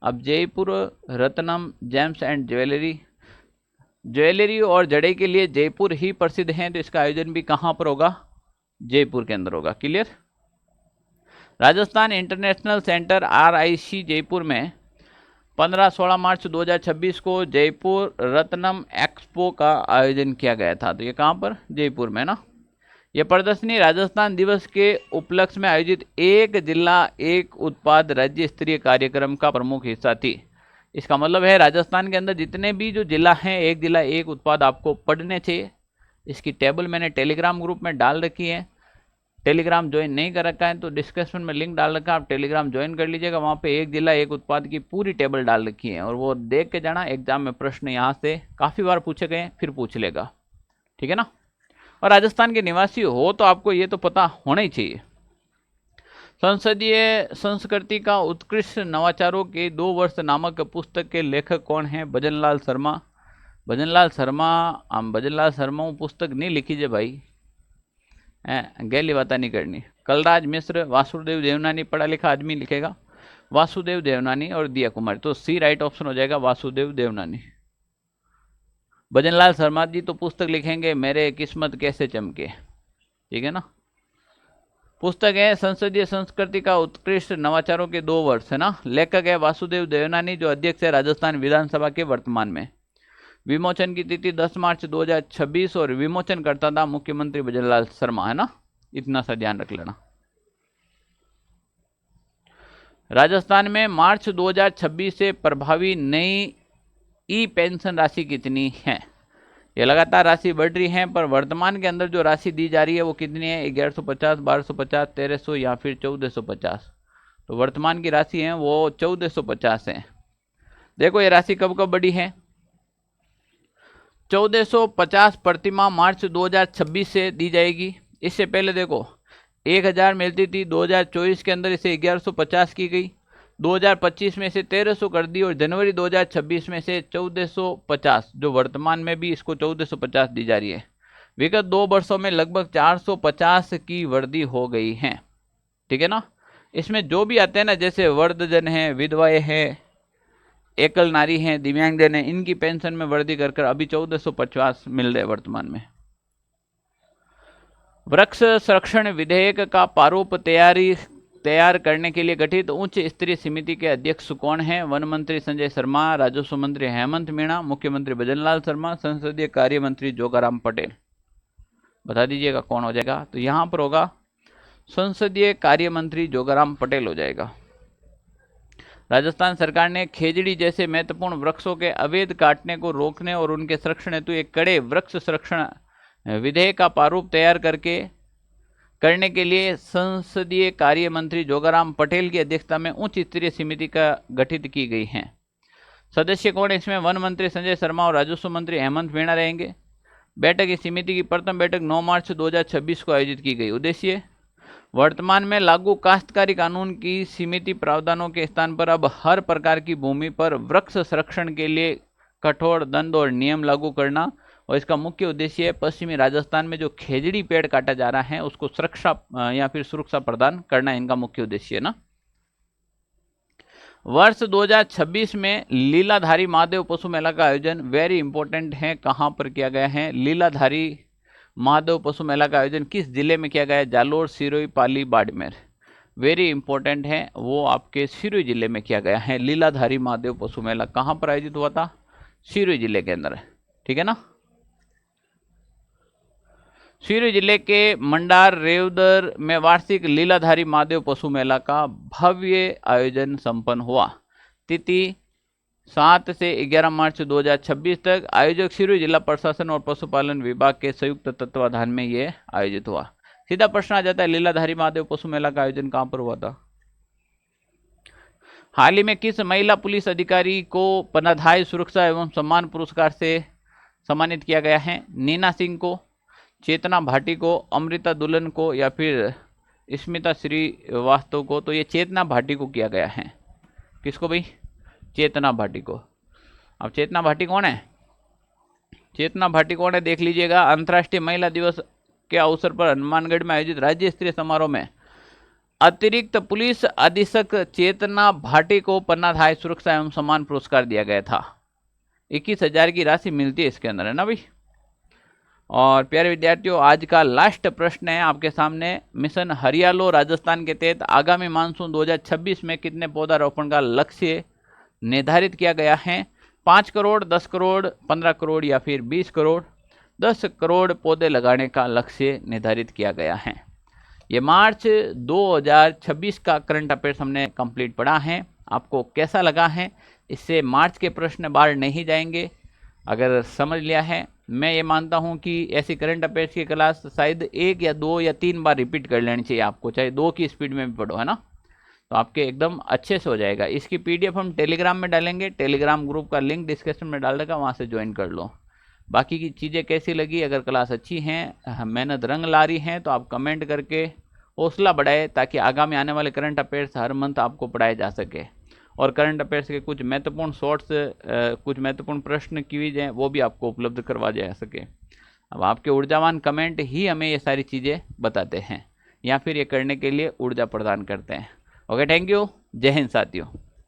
[SPEAKER 1] अब Jaipur Ratnam James and jewellery और जड़े के लिए जयपुर ही प्रसिद्ध हैं, तो इसका आयोजन भी कहां पर होगा? जयपुर के अंदर होगा। Clear. Rajasthan international centre RIC Jaipur में 15-16 मार्च 2026 को जयपुर रत्नम एक्सपो का आयोजन किया गया था। तो ये कहां पर? जयपुर में ना। यह प्रदर्शनी राजस्थान दिवस के उपलक्ष्य में आयोजित एक जिला एक उत्पाद राज्य स्तरीय कार्यक्रम का प्रमुख हिस्सा थी। इसका मतलब है राजस्थान के अंदर जितने भी जो जिला हैं, एक जिला एक उत्पाद आपको पढ़ने चाहिए। इसकी टेबल मैंने टेलीग्राम ग्रुप में डाल रखी है। टेलीग्राम ज्वाइन नहीं कर रखा है तो डिस्क्रिप्शन में लिंक डाल रखा है, आप टेलीग्राम ज्वाइन कर लीजिएगा। वहाँ पे एक जिला एक उत्पाद की पूरी टेबल डाल रखी है और वो देख के जाना। एग्जाम में प्रश्न यहाँ से काफ़ी बार पूछे गए, फिर पूछ लेगा, ठीक है ना। और राजस्थान के निवासी हो तो आपको ये तो पता होना ही चाहिए। संसदीय संस्कृति का उत्कृष्ट नवाचारों के 2 वर्ष नामक पुस्तक के लेखक कौन है? भजनलाल शर्मा। भजनलाल शर्मा, हम भजनलाल शर्मा पुस्तक नहीं लिखी जे भाई, गैली बात नहीं करनी। कलराज मिश्र, वासुदेव देवनानी, पढ़ा लिखा आदमी लिखेगा वासुदेव देवनानी और दिया कुमारी। तो सी राइट ऑप्शन हो जाएगा, वासुदेव देवनानी। भजनलाल शर्मा जी तो पुस्तक लिखेंगे मेरे किस्मत कैसे चमके, ठीक है ना। पुस्तक है संसदीय संस्कृति का उत्कृष्ट नवाचारों के 2 वर्ष, है ना। लेखक है वासुदेव देवनानी, जो अध्यक्ष है राजस्थान विधानसभा के वर्तमान में। विमोचन की तिथि 10 मार्च 2026 और विमोचन करता था मुख्यमंत्री भजनलाल शर्मा, है ना। इतना सा ध्यान रख लेना। राजस्थान में मार्च 2026 से प्रभावी नई ई पेंशन राशि कितनी है? ये लगातार राशि बढ़ रही है, पर वर्तमान के अंदर जो राशि दी जा रही है वो कितनी है? 1150, 1250, 1300 या फिर 1450। तो वर्तमान की राशि है वो 1450 है। देखो ये राशि कब कब बढ़ी है? 1450 प्रतिमाह मार्च 2026 से दी जाएगी। इससे पहले देखो 1000 मिलती थी, 2024 के अंदर इसे 1150 की गई, 2025 में से 1300 कर दी और जनवरी 2026 में से 1450, जो वर्तमान में भी इसको 1450 दी जा रही है। विगत 2 वर्षों में लगभग 450 की वृद्धि हो गई है, ठीक है ना। इसमें जो भी आते हैं ना, जैसे वृद्धजन है, विधवाएं हैं, एकल नारी हैं, दिव्यांगजन है, इनकी पेंशन में वृद्धि कर अभी 1450 मिल रहे वर्तमान में। वृक्ष संरक्षण विधेयक का प्रारूप तैयार करने के लिए गठित उच्च स्तरीय समिति के अध्यक्ष कौन है? वन मंत्री संजय शर्मा, राजस्व मंत्री हेमंत मीणा, मुख्यमंत्री भजनलाल शर्मा, संसदीय कार्य मंत्री जोगाराम पटेल। बता दीजिएगा कौन हो जाएगा। तो यहां पर होगा संसदीय कार्य मंत्री जोगाराम पटेल हो जाएगा। राजस्थान सरकार ने खेजड़ी जैसे महत्वपूर्ण वृक्षों के अवैध काटने को रोकने और उनके संरक्षण हेतु एक कड़े वृक्ष संरक्षण विधेयक का प्रारूप तैयार करने के लिए संसदीय कार्य मंत्री जोगाराम पटेल की अध्यक्षता में उच्च स्तरीय समिति का गठित की गई है। सदस्य कौन? इसमें वन मंत्री संजय शर्मा और राजस्व मंत्री हेमंत मीणा रहेंगे। बैठक इस समिति की प्रथम बैठक 9 मार्च 2026 को आयोजित की गई। उद्देश्य, वर्तमान में लागू काश्तकारी कानून की सीमित प्रावधानों के स्थान पर अब हर प्रकार की भूमि पर वृक्ष संरक्षण के लिए कठोर दंड और नियम लागू करना। और इसका मुख्य उद्देश्य है पश्चिमी राजस्थान में जो खेजड़ी पेड़ काटा जा रहा है उसको सुरक्षा या फिर सुरक्षा प्रदान करना, इनका मुख्य उद्देश्य है ना। वर्ष 2026 में लीलाधारी महादेव पशु मेला का आयोजन वेरी इंपॉर्टेंट है, कहां पर किया गया है? लीलाधारी महादेव पशु मेला का आयोजन किस जिले में किया गया है? जालोर, सिरोही, पाली, बाड़मेर। वेरी इंपॉर्टेंट है, वो आपके सिरोही जिले में किया गया है। लीलाधारी महादेव पशु मेला कहां पर आयोजित हुआ था? सिरोही जिले के अंदर, ठीक है ना। सिरोही जिले के मंडार रेवदर में वार्षिक लीलाधारी महादेव पशु मेला का भव्य आयोजन संपन्न हुआ। तिथि 7 से 11 मार्च 2026 तक। आयोजक सिरोही जिला प्रशासन और पशुपालन विभाग के संयुक्त तत्वाधान में ये आयोजित हुआ। सीधा प्रश्न आ जाता है, लीलाधारी महादेव पशु मेला का आयोजन कहां पर हुआ था? हाल ही में किस महिला पुलिस अधिकारी को पनाधाय सुरक्षा एवं सम्मान पुरस्कार से सम्मानित किया गया है? नीना सिंह को, चेतना भाटी को, अमृता दुल्हन को या फिर स्मिता श्रीवास्तव को? तो ये चेतना भाटी को किया गया है। किसको भाई? चेतना भाटी को। अब चेतना भाटी कौन है? चेतना भाटी कौन है देख लीजिएगा। अंतर्राष्ट्रीय महिला दिवस के अवसर पर हनुमानगढ़ में आयोजित राज्य स्तरीय समारोह में अतिरिक्त पुलिस अधीक्षक चेतना भाटी को पन्नाधाय सुरक्षा एवं सम्मान पुरस्कार दिया गया था। 21,000 की राशि मिलती है इसके अंदर, है ना भाई। और प्यारे विद्यार्थियों, आज का लास्ट प्रश्न है आपके सामने। मिशन हरियालो राजस्थान के तहत आगामी मानसून 2026 में कितने पौधारोपण का लक्ष्य निर्धारित किया गया है? 5 करोड़, 10 करोड़, 15 करोड़ या फिर 20 करोड़? 10 करोड़ पौधे लगाने का लक्ष्य निर्धारित किया गया है। ये मार्च 2026 का करंट अफेयर्स हमने कंप्लीट पढ़ा है। आपको कैसा लगा है? इससे मार्च के प्रश्न बाहर नहीं जाएंगे अगर समझ लिया है। मैं ये मानता हूँ कि ऐसी करंट अफेयर्स की क्लास शायद 1 या 2 या 3 बार रिपीट कर लेनी चाहिए आपको, चाहे 2 की स्पीड में भी पढ़ो, है ना। तो आपके एकदम अच्छे से हो जाएगा। इसकी पीडीएफ हम टेलीग्राम में डालेंगे, टेलीग्राम ग्रुप का लिंक डिस्क्रिप्शन में डाल देगा, वहाँ से ज्वाइन कर लो। बाकी की चीज़ें कैसी लगी, अगर क्लास अच्छी हैं, मेहनत रंग ला रही हैं, तो आप कमेंट करके हौसला बढ़ाए ताकि आगामी आने वाले करंट अफेयर्स हर मंथ आपको पढ़ाए जा सके। और करंट अफेयर्स के कुछ महत्वपूर्ण शॉर्ट्स, कुछ महत्वपूर्ण प्रश्न क्विज हैं, वो भी आपको उपलब्ध करवा जा सके। अब आपके ऊर्जावान कमेंट ही हमें ये सारी चीज़ें बताते हैं या फिर ये करने के लिए ऊर्जा प्रदान करते हैं। Okay, thank you. जय हिंद साथियों।